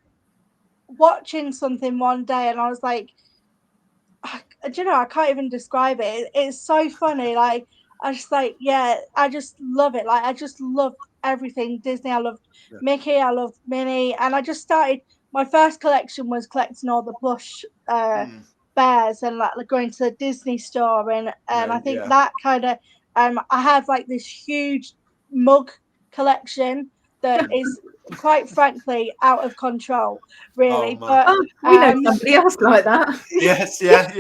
watching something one day, and I was like, do you know, I can't even describe it. It's so funny. Like I just like, yeah, I just love it. Like I just loved everything Disney. I loved Mickey. I loved Minnie, and I just started. My first collection was collecting all the plush bears and like going to the Disney store, and I think that kind of I have like this huge mug collection that is quite frankly out of control, really. But we know somebody else like that. Yes, yeah.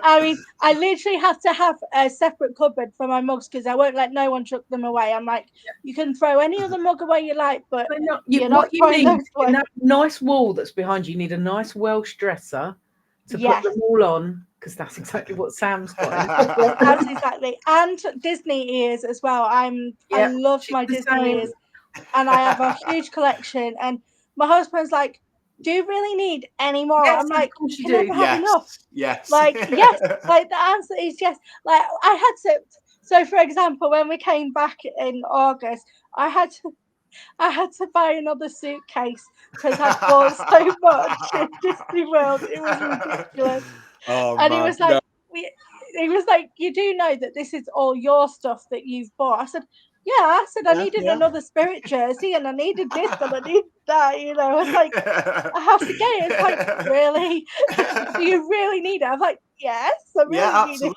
I mean, I literally have to have a separate cupboard for my mugs because I won't let no one chuck them away. I'm like, you can throw any other mug away you like, but you're not throwing those away. In that nice wall that's behind you, you need a nice Welsh dresser to put them all on, because that's exactly what Sam's got. That's exactly, and Disney ears as well. I love my Disney ears, and I have a huge collection. And my husband's like, "Do you really need any more?" Yes, I'm like, "You "Can never have enough." Yes. Like yes, like the answer is yes. Like I had to. So, for example, when we came back in August, I had to buy another suitcase because I bought so much in Disney World. It was ridiculous. And he was like, you do know that this is all your stuff that you've bought. I said, yeah. I said, I needed another Spirit jersey and I needed this and I needed that. You know, it's like, I have to get it. It's like, really? Do you really need it? I'm like, yes, I really need it.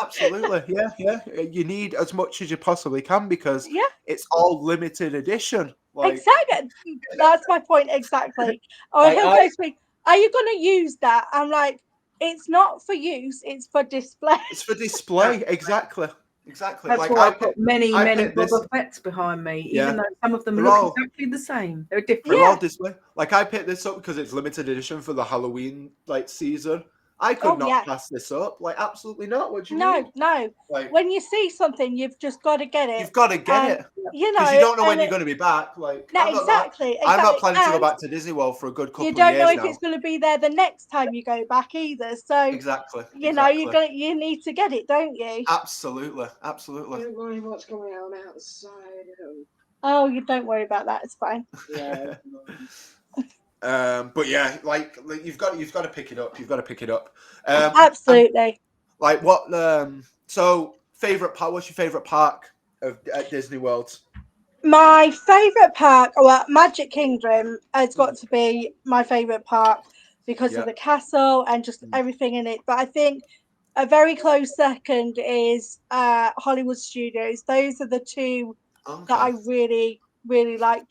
Absolutely, yeah. You need as much as you possibly can because it's all limited edition. Like, exactly, that's my point. Exactly. Or he'll go to me, "Are you going to use that?" I'm like, "It's not for use; it's for display." It's for display, exactly. That's like, why I've got many Boba Fett's behind me, even though some of them look exactly the same. They're different. They're all display. Like I picked this up because it's limited edition for the Halloween season. I could not pass this up. Like, absolutely not. What do you mean? No. Like, when you see something, you've just got to get it. You've got to get it. You know, because you don't know when you're going to be back. Like, no, I'm not planning to go back to Disney World for a good couple of years now. You don't know if it's going to be there the next time you go back either. So exactly. You know, you need to get it, don't you? Absolutely. Don't worry what's going on outside. Oh, you don't worry about that. It's fine. Yeah. But yeah, like you've got to pick it up. You've got to pick it up. Absolutely. Like what? So favorite park? What's your favorite park at Disney World? My favorite park, well, Magic Kingdom has got to be my favorite park because of the castle and just everything in it. But I think a very close second is Hollywood Studios. Those are the two that I really, really like.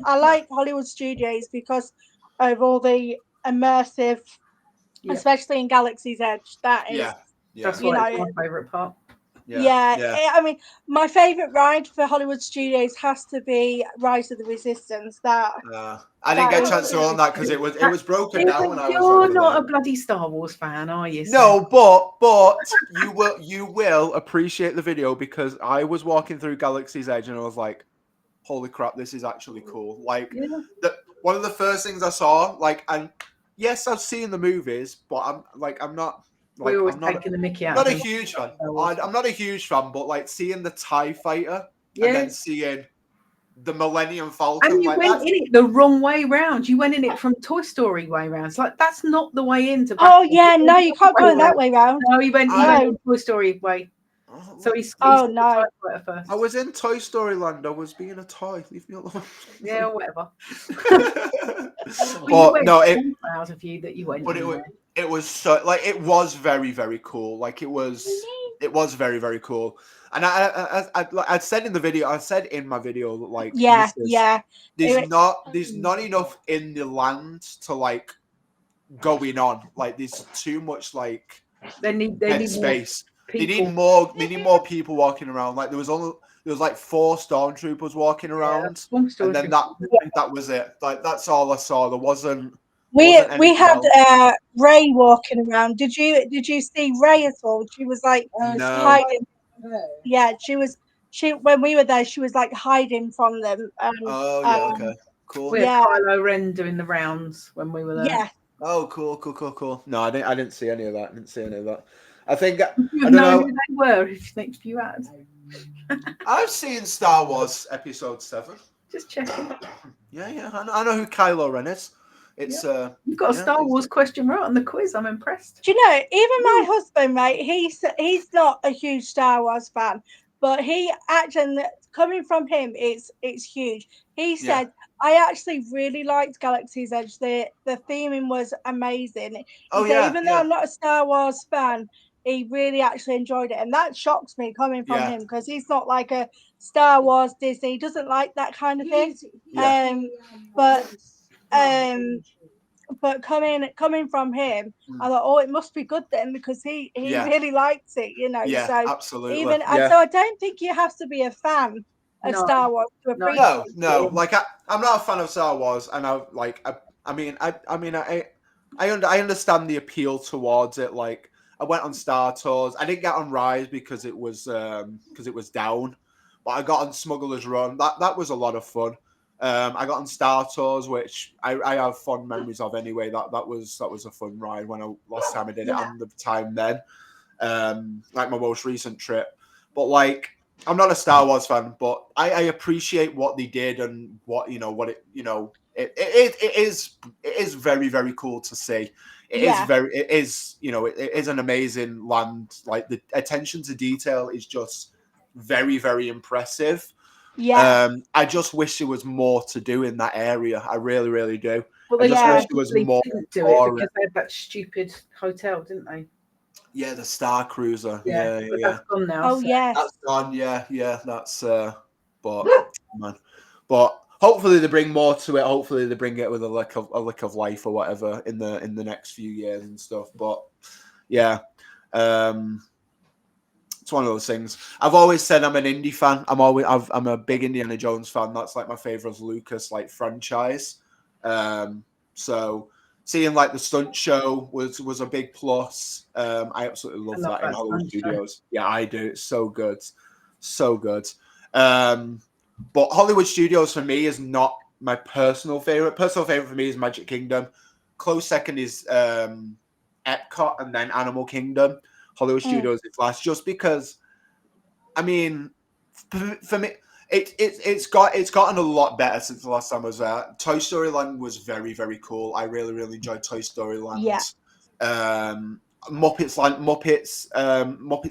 I like Hollywood Studios because of all the immersive, especially in Galaxy's Edge. That is, that's why it's my favorite part. I mean, my favorite ride for Hollywood Studios has to be Rise of the Resistance. I didn't get a chance to go on that because it was broken down when I was. You're not a bloody Star Wars fan, are you? No, but you will appreciate the video because I was walking through Galaxy's Edge and I was like, holy crap, this is actually cool. Like one of the first things I saw, like, and yes, I've seen the movies, but I'm not. Like, we're always taking the Mickey out. I'm not a huge fan. I'm not a huge fan, but like seeing the TIE fighter and then seeing the Millennium Falcon, and you went in it the wrong way round. You went in it from Toy Story way round. It's like that's not the way into. Oh yeah, no, you can't go that way round. No, you went Toy Story way. So he's no. I was in Toy Story Land. I was being a toy. Leave me alone. Yeah, whatever. But no, out of you that you went. But it was so like it was very, very cool. Like it was very, very cool. And I said in the video, I said in my video, like there's not enough in the land to like going on. Like there's too much like they need space. They need more people walking around. Like there was like 4 stormtroopers walking around, and then that was it. Like that's all I saw. There wasn't We anything had else. Ray walking around. Did you see Ray at all? She was like No. hiding. Yeah, she when we were there, she was like hiding from them. Oh yeah, okay, cool. We had Yeah. Kylo Ren doing the rounds when we were there. Yeah, Oh, cool. No, I didn't see any of that. I think You I would don't know know. who they were if you had. I've seen Star Wars Episode 7. Just checking. Yeah. I know who Kylo Ren is. It's You've got a Star Wars question right on the quiz. I'm impressed. do you know? Even my husband, mate, he's not a huge Star Wars fan, but he actually coming from him, it's huge. He Yeah. said, "I actually really liked Galaxy's Edge. The theming was amazing." He Oh said, yeah, even though I'm not a Star Wars fan, he really actually enjoyed it, and that shocks me coming from Yeah. him because he's not like a Star Wars Disney. He doesn't like that kind of thing. Yeah. But coming from him, I thought, oh, it must be good then because he Yeah. really likes it, you know. Yeah, So absolutely. even Yeah. so, I don't think you have to be a fan of No. Star Wars to appreciate. No. Like I'm not a fan of Star Wars, and I understand the appeal towards it. Like I went on Star Tours. I didn't get on Rise because it was down, but I got on Smuggler's Run. That was a lot of fun. I got on Star Tours, which I have fond memories of anyway. That was a fun ride when last time I did it, and the time then, like my most recent trip. But like, I'm not a Star Wars fan, but I appreciate what they did and it is very, very cool to see. It is an amazing land. Like the attention to detail is just very, very impressive. Yeah. I just wish there was more to do in that area. I really, really do. Well, I they just wish there was more. didn't do it because they had that stupid hotel, didn't they? Yeah, the Star Cruiser. Yeah. That's gone now. Oh yes. That's gone. Yeah. That's but hopefully they bring more to it. Hopefully they bring it with a lick of life or whatever in the next few years and stuff. But yeah, it's one of those things. I've always said I'm an indie fan. I'm a big Indiana Jones fan. That's like my favorite Lucas franchise. So seeing like the stunt show was a big plus. I absolutely love that in Hollywood Studios. Yeah, I do. It's so good. But Hollywood Studios for me is not my personal favorite. Personal favorite for me is Magic Kingdom. Close second is Epcot, and then Animal Kingdom. Hollywood Studios is last, just because. I mean, for me, it's gotten a lot better since the last time I was there. Toy Story Land was very, very cool. I really, really enjoyed Toy Story Land. Yeah. Muppets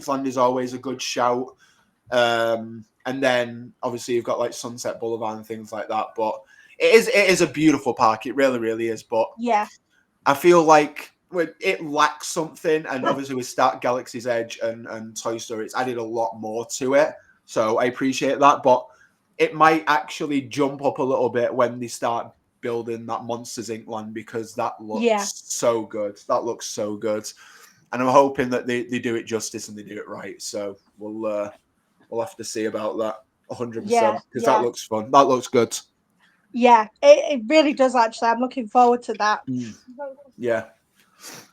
Land is always a good shout. And then obviously you've got like Sunset Boulevard and things like that. But it is a beautiful park. It really, really is. But yeah, I feel like it lacks something, and obviously with Galaxy's Edge and Toy Story, it's added a lot more to it. So I appreciate that, but it might actually jump up a little bit when they start building that Monsters Inc. land, because that looks so good. That looks so good, and I'm hoping that they do it justice and they do it right. So we'll have to see about that 100%, because that looks fun. That looks good. Yeah, it really does actually. I'm looking forward to that. Yeah.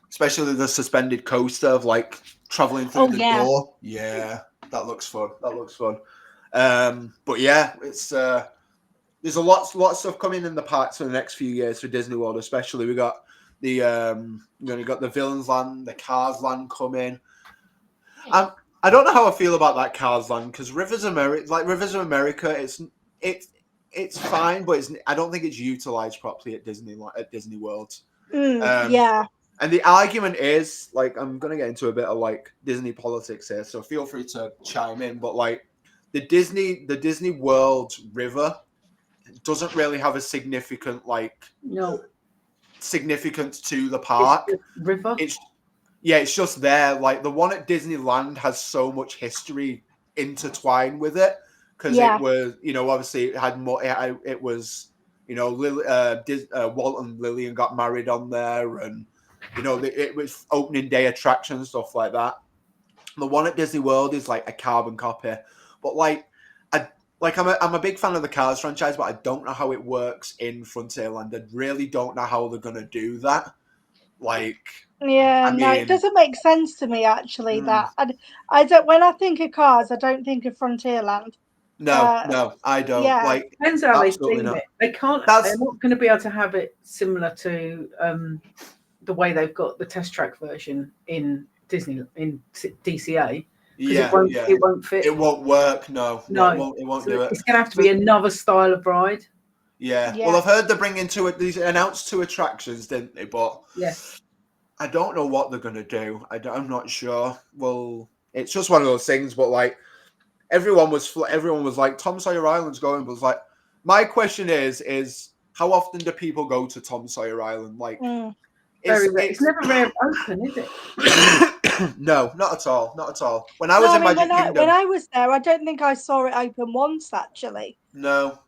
Especially the suspended coaster of like traveling through the door. Yeah, that looks fun. But yeah, it's there's a lot of stuff coming in the parks for the next few years for Disney World. Especially we got the Villains Land, the Cars Land coming. I don't know how I feel about that Cars Land, because Rivers of America, it's fine, but I don't think it's utilized properly at Disney World. Yeah. And the argument is, like, I'm going to get into a bit of like Disney politics here, so feel free to chime in. But like the Disney World River doesn't really have a significant significance to the park. River. It's just there. Like the one at Disneyland has so much history intertwined with it, because it was, obviously it had more. It was, Walt and Lillian got married on there, and it was opening day attraction, stuff like that. The one at Disney World is like a carbon copy, but like I'm a big fan of the Cars franchise, but I don't know how it works in Frontierland. I really don't know how they're gonna do that. Like, Yeah, I no, it mean, doesn't make sense to me actually. That I don't. When I think of Cars, I don't think of Frontierland. no, I don't. Yeah. Like, Depends how they absolutely theme not. it. They can't. That's- They're not going to be able to have it similar to the way they've got the test track version in DCA. Yeah, It won't fit. It won't work. No, it won't So do it. it's going to have to be another style of ride. Yeah. Yeah. Well, I've heard they're bringing these announced 2 attractions, didn't they? But Yeah. I don't know what they're gonna do. I'm not sure. Well, it's just one of those things. But like, everyone was like, Tom Sawyer Island's going. But it's like, my question is how often do people go to Tom Sawyer Island? Like, it's never very open, is it? No, not at all. Not at all. When I was in Magic Kingdom, when I was there, I don't think I saw it open once actually. No.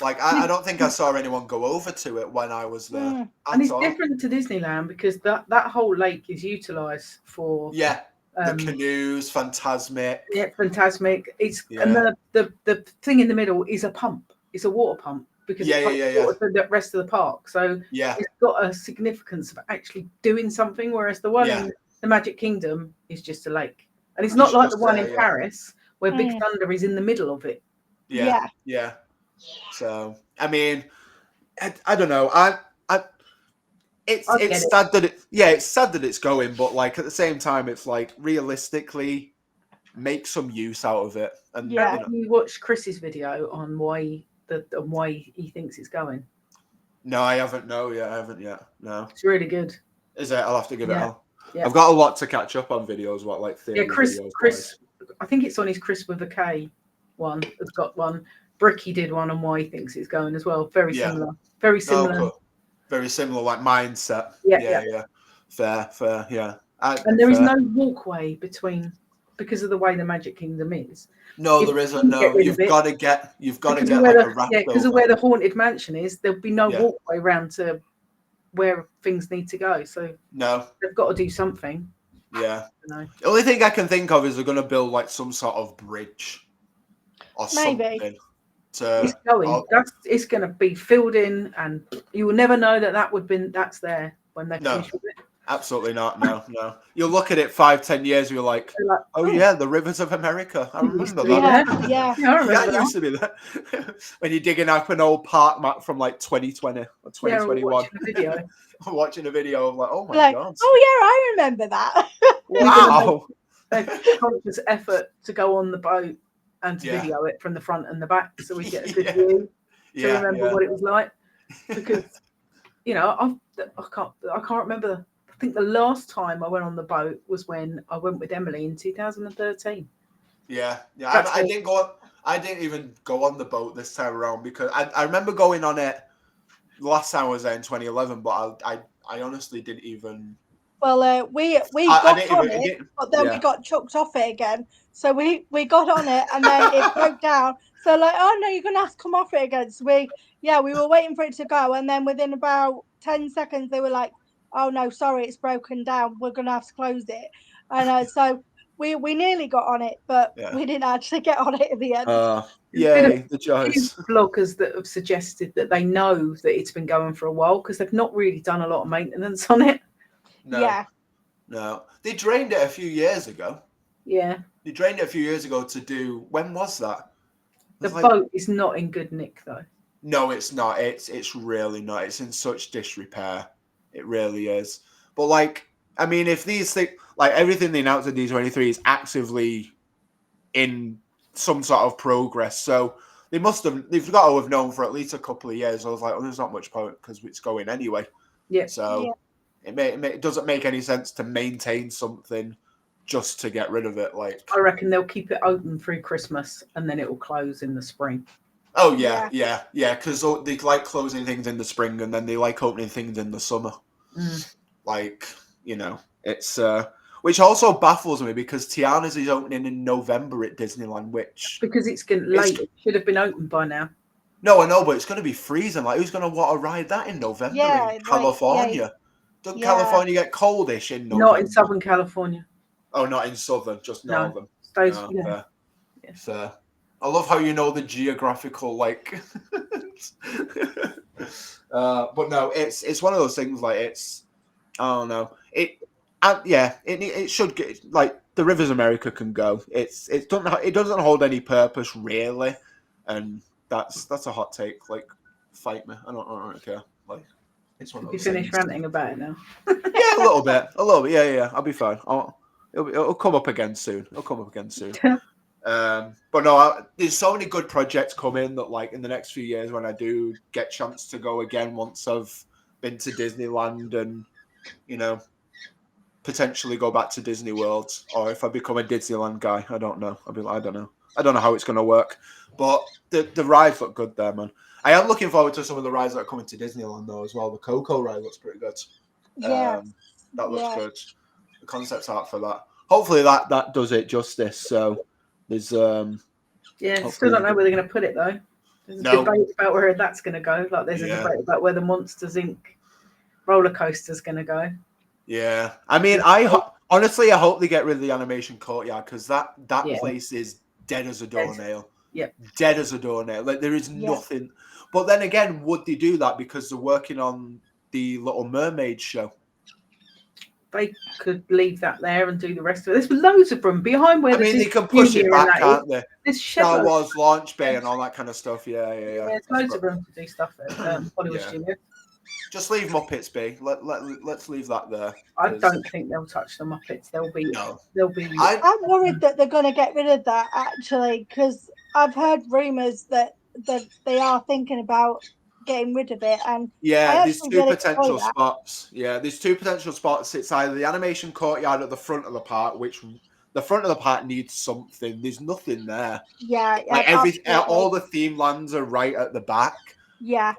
Like, I don't think I saw anyone go over to it when I was there. And it's different to Disneyland because that whole lake is utilised for the canoes, Fantasmic. Yeah, Fantasmic. And the thing in the middle is a pump. It's a water pump because it pumps water for the rest of the park. So it's got a significance of actually doing something, whereas the one in the Magic Kingdom is just a lake. And it's not like the one in Paris where Big Thunder is in the middle of it. Yeah. So, I mean, I don't know. It's sad that it's sad that it's going, but like at the same time, it's like realistically, make some use out of it. And you watched Chris's video on why he thinks it's going. No, I haven't. No, I haven't yet. No, it's really good. Is it? I'll have to give it a. Yeah. I've got a lot to catch up on videos. Chris. I think it's on his Chris with a K one. Has got one. Bricky did one on why he thinks it's going as well. Very similar. Very similar. Oh, cool. Very similar, like mindset. Yeah. Fair. Yeah. And there is no walkway because of the way the Magic Kingdom is. No, there isn't. No, you've got to get like a wrap. Yeah, because of where the Haunted Mansion is, there'll be no walkway round to where things need to go. So they've got to do something. Yeah. The only thing I can think of is they're going to build like some sort of bridge or something. It's going to be filled in, and you will never know that's there when they finish with it. Absolutely not. No. You'll look at it 5-10 years, you're like, oh yeah, the rivers of America. I remember that. Yeah, I remember that used to be there. When you're digging up an old park map from like 2020 or 2021. Watching a video of like, oh my god. Oh yeah, I remember that. Wow. A conscious effort to go on the boat and to video it from the front and the back, so we get a good view to remember what it was like. Because I can't remember. I think the last time I went on the boat was when I went with Emily in 2013. Yeah. I didn't go. I didn't even go on the boat this time around because I remember going on it last time I was there in 2011, but I honestly didn't even. Well, we got on it, but then we got chucked off it again. So we got on it and then it broke down. So like, oh no, you're gonna have to come off it again. So we were waiting for it to go, and then within about 10 seconds they were like, oh no, sorry, it's broken down. We're gonna have to close it. And so we nearly got on it, but we didn't actually get on it at the end. The choice. Bloggers that have suggested that they know that it's been going for a while because they've not really done a lot of maintenance on it. No. They drained it a few years ago. Yeah. They drained it a few years ago to do. When was that? The boat is not in good nick though. No, it's not. It's really not. It's in such disrepair. It really is. But like, I mean, if these things, like everything they announced at D23 is actively in some sort of progress, so they've got to have known for at least a couple of years. I was like, oh, there's not much point because it's going anyway. Yeah. So it doesn't make any sense to maintain something just to get rid of it. Like, I reckon they'll keep it open through Christmas and then it will close in the spring. Oh yeah. Because they like closing things in the spring and then they like opening things in the summer. Like, it's which also baffles me because Tiana's is opening in November at Disneyland, because it's getting late. It should have been open by now. No, I know, but it's going to be freezing. Like, who's going to want to ride that in November in California? Doesn't California get coldish in November? Not in Southern California. Oh, not in Southern, just Northern. Stays, So, I love how you know the geographical like. But no, it's one of those things like it's. I don't know. It should get like the Rivers America can go. It doesn't hold any purpose really, and that's a hot take. Like, fight me. I don't care. Like, it's one of You those finish things. ranting about it now. Yeah, a little bit. Yeah. I'll be fine. It'll come up again soon. But no, there's so many good projects coming that, like, in the next few years, when I do get chance to go again, once I've been to Disneyland and, you know, potentially go back to Disney World, or if I become a Disneyland guy, I don't know. I don't know. I don't know how it's going to work, but the rides look good there, man. I am looking forward to some of the rides that are coming to Disneyland though as well. The Coco ride looks pretty good. Yeah, That looks good. The concept art for that. Hopefully that does it justice. So there's Yeah, still don't know where they're going to put it though. There's a debate about where that's going to go. Like there's a debate about where the Monsters Inc. roller coaster's going to go. Yeah, I mean, honestly, I hope they get rid of the animation courtyard because that place is dead as a doornail. Yep. Dead as a doornail. Like there is nothing. But then again, would they do that because they're working on the Little Mermaid show? They could leave that there and do the rest of it. There's loads of them behind where. I mean, they can push it back, can't they? There's Star Wars launch bay and all that kind of stuff. Yeah. There's loads of room to do stuff at Hollywood Studios. Just leave Muppets be. Let's leave that there. I don't think they'll touch the Muppets. They'll be. I'm worried that they're going to get rid of that actually, because I've heard rumours that they are thinking about getting rid of it. And there's two potential spots. Yeah, there's two potential spots. It's either the animation courtyard at the front of the park, which the front of the park needs something. There's nothing there. Yeah, like all the theme lands are right at the back. Yeah.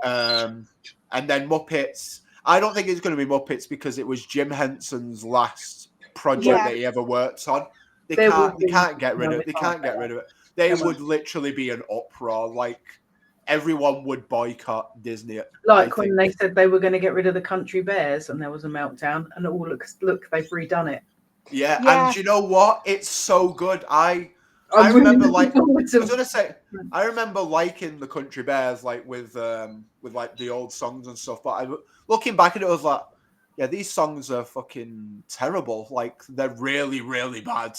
And then Muppets. I don't think it's going to be Muppets because it was Jim Henson's last project that he ever worked on. They can't get rid of it. They can't get rid of it. They would literally be an uproar. Like everyone would boycott Disney. Like when they said they were going to get rid of the Country Bears, and there was a meltdown. And look, they've redone it. Yeah, and you know what? It's so good. I remember I remember liking the Country Bears with like the old songs and stuff. But looking back at it, I was like, yeah, these songs are fucking terrible. Like they're really, really bad.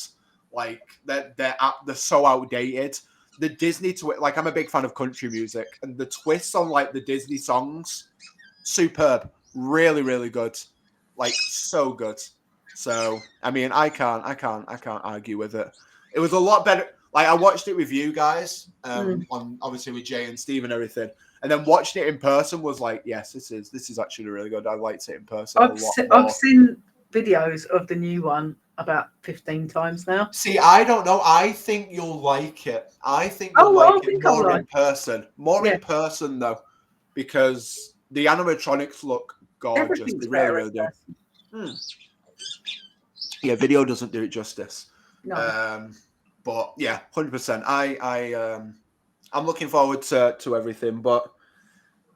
Like they're so outdated. The Disney I'm a big fan of country music, and the twists on like the Disney songs, superb, really, really good, like so good. So I mean, I can't argue with it. It was a lot better. Like I watched it with you guys, on obviously with Jay and Steve and everything, and then watching it in person was like, yes, this is actually really good. I liked it in person. I've seen videos of the new one about 15 times now. See, I don't know. I think you'll like it. I think you'll like it more in person. In person though, because the animatronics look gorgeous. They really do. Yeah, video doesn't do it justice. No. But yeah, 100%. I'm looking forward to everything. But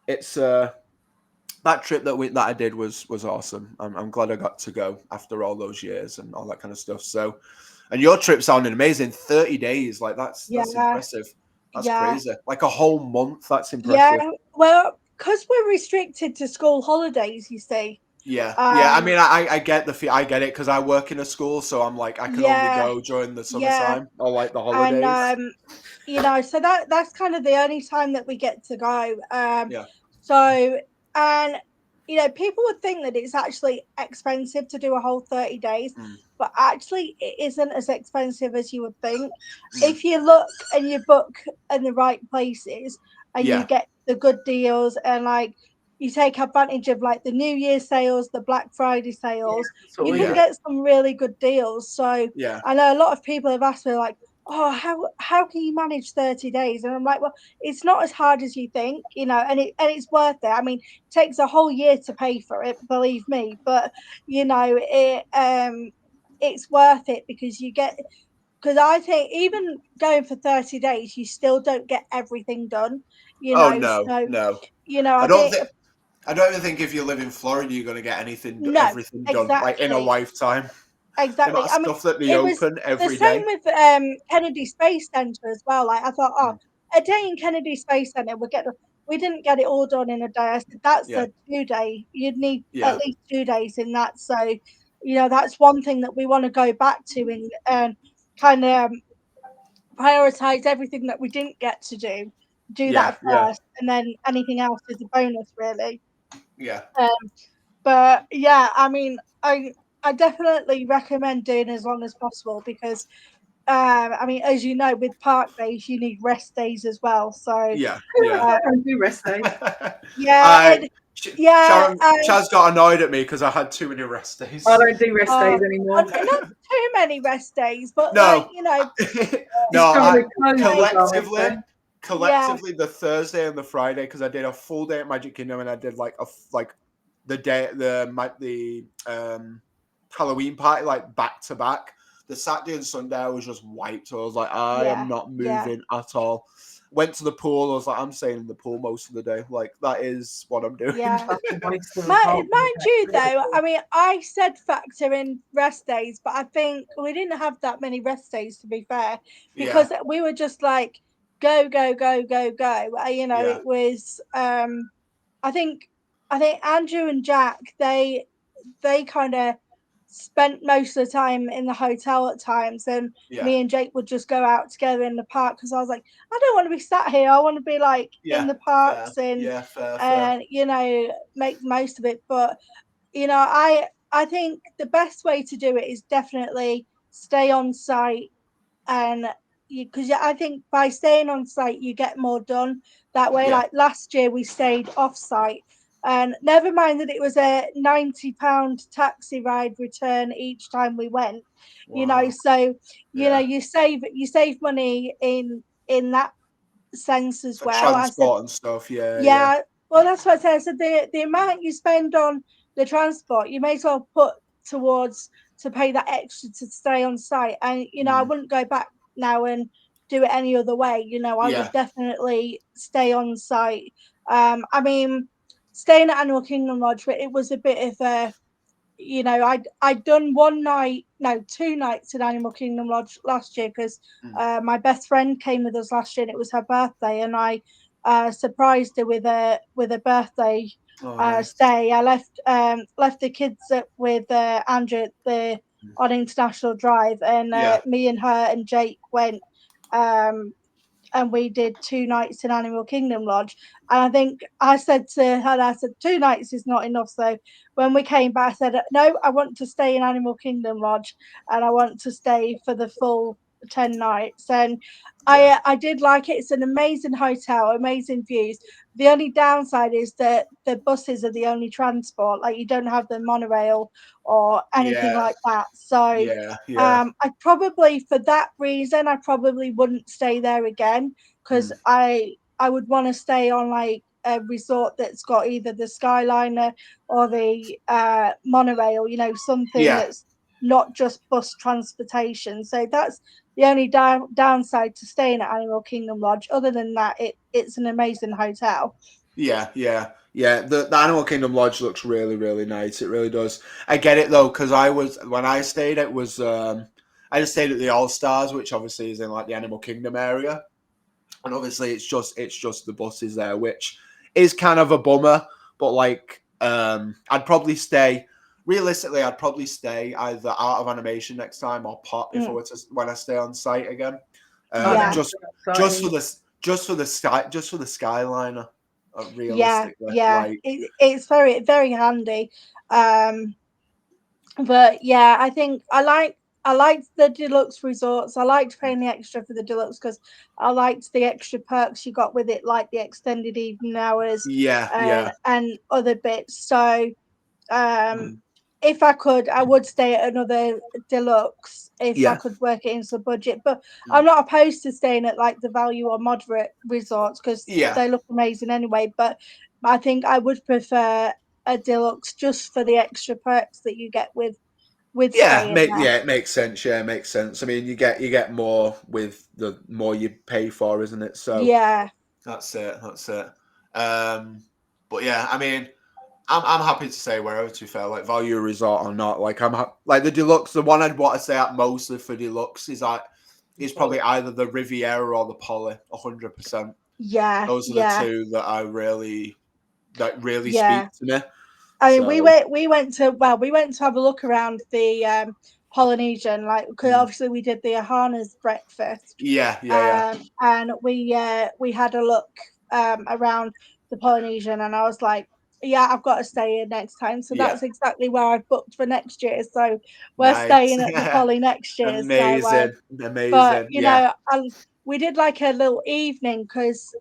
it's that trip that I did was awesome. I'm glad I got to go after all those years and all that kind of stuff. So, and your trip sounded amazing. 30 days, like that's impressive. That's crazy. Like a whole month. That's impressive. Yeah, well, because we're restricted to school holidays, you see. Yeah, I mean, I get I get it because I work in a school, so I'm like I can only go during the summertime or like the holidays. And so that's kind of the only time that we get to go. So, and people would think that it's actually expensive to do a whole 30 days, but actually it isn't as expensive as you would think. If you look and you book in the right places and you get the good deals and like. You take advantage of like the New Year's sales, the Black Friday sales. You can get some really good deals. So I know a lot of people have asked me like, "Oh, how can you manage 30 days?" And I'm like, "Well, it's not as hard as you think, and it's worth it. I mean, it takes a whole year to pay for it, believe me, but it's worth it because because I think even going for 30 days, you still don't get everything done. No. I don't even think if you live in Florida, you're going to get everything done like in a lifetime. exactly. The amount of stuff that they it was open the every same day. with Kennedy Space Center as well. Like I thought, oh, a day in Kennedy Space Center, we didn't get it all done in a day. I said that's Yeah. a 2-day. You'd need Yeah. at least 2 days in that. So, you know, that's one thing that we want to go back to and kind of prioritize everything that we didn't get to do Yeah, that yeah. first, and then anything else is a bonus, really. Yeah. But yeah, I mean, I definitely recommend doing as long as possible because I mean, as you know, with park days you need rest days as well. So Yeah. I don't do rest days. yeah, Sharon, Shaz got annoyed at me because I had too many rest days. I don't do rest days anymore. not too many rest days, but No. like, you know, No, collectively, collectively the Thursday and the Friday, because I did a full day at Magic Kingdom and I did like the day the Halloween party like back to back. The Saturday and Sunday I was just wiped. So I was like, I am not moving at all. Went to the pool. I was like, I'm staying in the pool most of the day. Like that is what I'm doing. Yeah. Mind you, though, I mean, I said factor in rest days, but I think we didn't have that many rest days, to be fair, because we were just like go, go, go, go, go. You know, it was. I think Andrew and Jack they kind of spent most of the time in the hotel at times, and me and Jake would just go out together in the park because I was like, I don't want to be sat here. I want to be like in the parks and you know, make the most of it. But you know, I think the best way to do it is definitely stay on site and because I think by staying on site you get more done that way. Like last year we stayed off site, and never mind that it was a £90 taxi ride return each time we went. You know, so you know you save money in that sense as For well. transport and stuff. Yeah, well that's what I said. I said the amount you spend on the transport you may as well put towards to pay that extra to stay on site. And you know, I wouldn't go back now and do it any other way. You know, I would definitely stay on site. I mean, staying at Animal Kingdom Lodge, but it was a bit of a, you know, I'd done 2 nights in Animal Kingdom Lodge last year because my best friend came with us last year and it was her birthday, and I surprised her with a birthday stay. I left the kids with Andrew on International Drive, and me and her and Jake went and we did 2 nights in Animal Kingdom Lodge. And I think I said to her, I said 2 nights is not enough. So when we came back, I said, no, I want to stay in Animal Kingdom Lodge and I want to stay for the full 10 nights. And I did like it. It's an amazing hotel, amazing views. The only downside is that the buses are the only transport. Like you don't have the monorail or anything like that. So I probably, for that reason, I probably wouldn't stay there again because I would want to stay on like a resort that's got either the Skyliner or the monorail. You know, something that's not just bus transportation. So that's the only downside to staying at Animal Kingdom Lodge. Other than that, it's an amazing hotel. The Animal Kingdom Lodge looks really, really nice. It really does. I get it though, because when I stayed, it was I just stayed at the All Stars, which obviously is in like the Animal Kingdom area, and obviously it's just the buses there, which is kind of a bummer. But like, I'd probably stay. Realistically, I'd probably stay either out of animation next time or pop if I were to when I stay on site again. Just for the Skyliner. Realistically, it's very, very handy. But yeah, I think I liked the deluxe resorts. I liked paying the extra for the deluxe because I liked the extra perks you got with it, like the extended evening hours, and other bits. So if I could, I would stay at another deluxe if I could work it into the budget. But I'm not opposed to staying at like the value or moderate resorts because they look amazing anyway. But I think I would prefer a deluxe just for the extra perks that you get with staying there. It makes sense. Yeah, it makes sense. I mean, you get more with the more you pay for, isn't it? So yeah, that's it. But yeah, I mean, I'm happy to say wherever, to be fair, like value resort or not. Like like the deluxe, the one I'd want to say at mostly for deluxe is probably either the Riviera or the Poly, 100%. Yeah. Those are the two that really Yeah. speak to me. I mean, we went to have a look around the Polynesian, like, because obviously we did the Ahana's breakfast. Yeah. And we had a look around the Polynesian, and I was like, yeah, I've got to stay here next time. So that's exactly where I've booked for next year. So we're staying at the Poly next year. Amazing. But you know, we did like a little evening because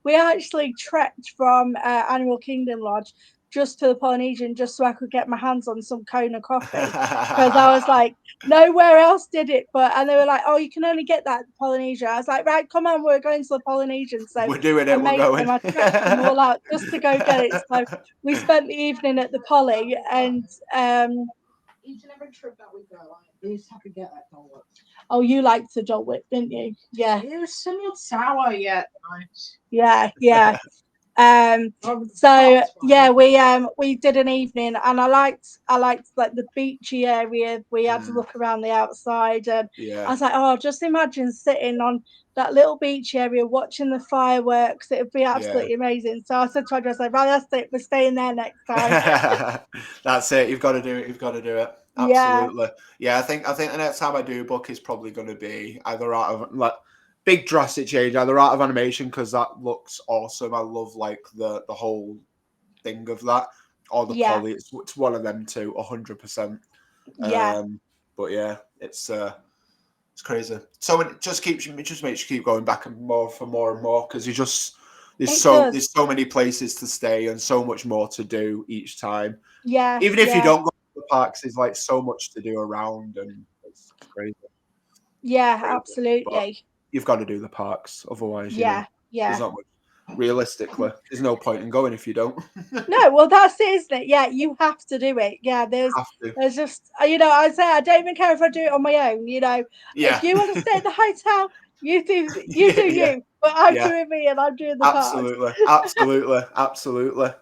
we actually trekked from Animal Kingdom Lodge just to the Polynesian, just so I could get my hands on some Kona coffee, because I was like, nowhere else did it. And they were like, oh, you can only get that at Polynesia. I was like, right, come on, we're going to the Polynesian. So we're doing it. We're going. I trekked them all out just to go get it. So we spent the evening at the Poly, and each and every trip that we go, we used to have to get that Dole Whip. Oh, you liked the Dole Whip, didn't you? Yeah. It was somewhat sour yet nice. Yeah. So yeah, we did an evening, and I liked like the beachy area. We had to look around the outside, and I was like, oh, just imagine sitting on that little beach area watching the fireworks. It would be absolutely amazing. So I said to Andrew, I said, right, that's it, we're staying there next time. That's it. You've got to do it. Absolutely. Yeah, I think the next time I do book is probably going to be either out of like big drastic change, either out of animation, because that looks awesome. I love like the whole thing of that, or the Poly. It's one of them two, 100%. But yeah, it's crazy. So it just makes you keep going back and more and more, because there's so many places to stay and so much more to do each time. Yeah. Even if you don't go to the parks, there's like so much to do around, and it's crazy. Yeah, absolutely. But you've got to do the parks, otherwise, there's not much. Realistically, there's no point in going if you don't. No, well, that's it, isn't it? Yeah, you have to do it. Yeah, there's just, I say, I don't even care if I do it on my own. If you want to stay at the hotel, you do you. But I'm doing me, and I'm doing the parks. Absolutely.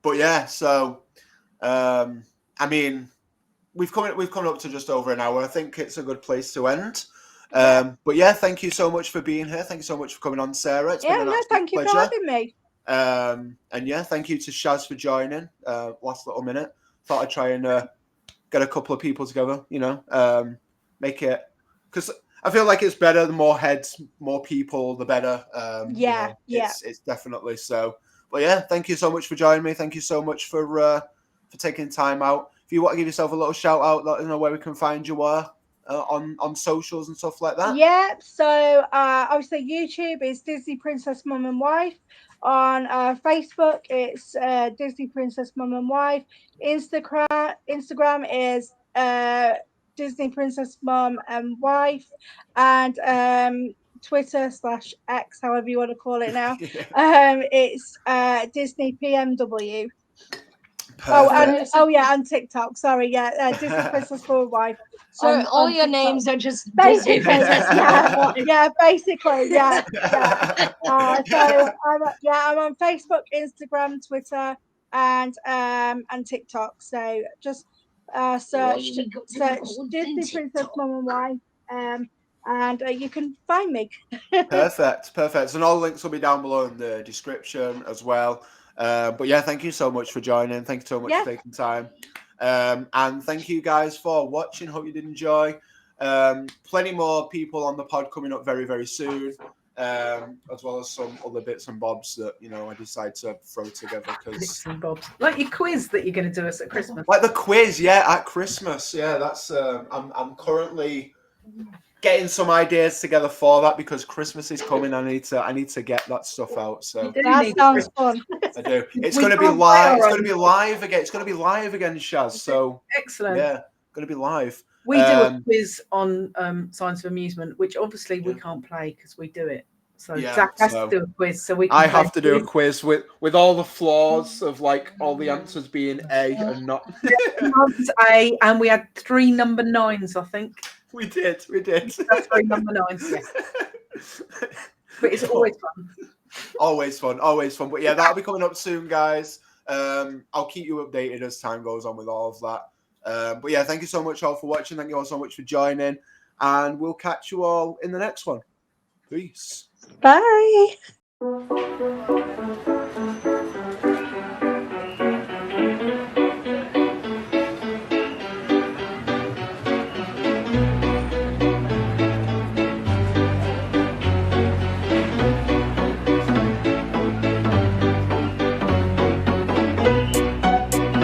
But yeah, so I mean, we've come up to just over an hour. I think it's a good place to end. But yeah, thank you so much for being here. Thank you so much for coming on, Sarah. It's been an absolute thank you pleasure. for having me. And yeah, thank you to Shaz for joining. Last little minute, thought I'd try and get a couple of people together. Make it, because I feel like it's better. The more heads, more people, the better. It's definitely so. But yeah, thank you so much for joining me. Thank you so much for taking time out. If you want to give yourself a little shout out, let us know where we can find you on socials and stuff like that. Yeah, so obviously YouTube is Disney Princess Mum and Wife. On Facebook, it's Disney Princess Mum and Wife. Instagram is Disney Princess Mum and Wife, and Twitter /X, however you want to call it now. It's Disney PMW. Perfect. And TikTok. Sorry, Disney Princess Mum and Wife. So all your names are just basically, Disney Princess. basically. So I'm on Facebook, Instagram, Twitter, and TikTok. So just search Disney Princess Mum and Wife, and you can find me. Perfect. And all the links will be down below in the description as well. But yeah, thank you so much for joining. Thank you so much for taking time. And thank you guys for watching. Hope you did enjoy. Plenty more people on the pod coming up very, very soon, as well as some other bits and bobs that I decide to throw together. Bits and bobs, like your quiz that you're going to do us at Christmas. Like the quiz, at Christmas. Yeah, that's. I'm currently getting some ideas together for that, because Christmas is coming. I need to get that stuff out. So that sounds fun. I do. It's going to be live. It's going to be live again. It's going to be live again, Shaz. So excellent. Yeah, going to be live. We do a quiz on Science of Amusement, which obviously we can't play because we do it. So Zach has to do a quiz. So I have to do a quiz with all the flaws of like all the answers being A and not. A, and we had 3 number 9s, I think. We did. That's 3 number 9s, yeah. But it's always fun. Always fun, always fun. But yeah, that'll be coming up soon, guys. I'll keep you updated as time goes on with all of that. But yeah, thank you so much all for watching. Thank you all so much for joining. And we'll catch you all in the next one. Peace. Bye.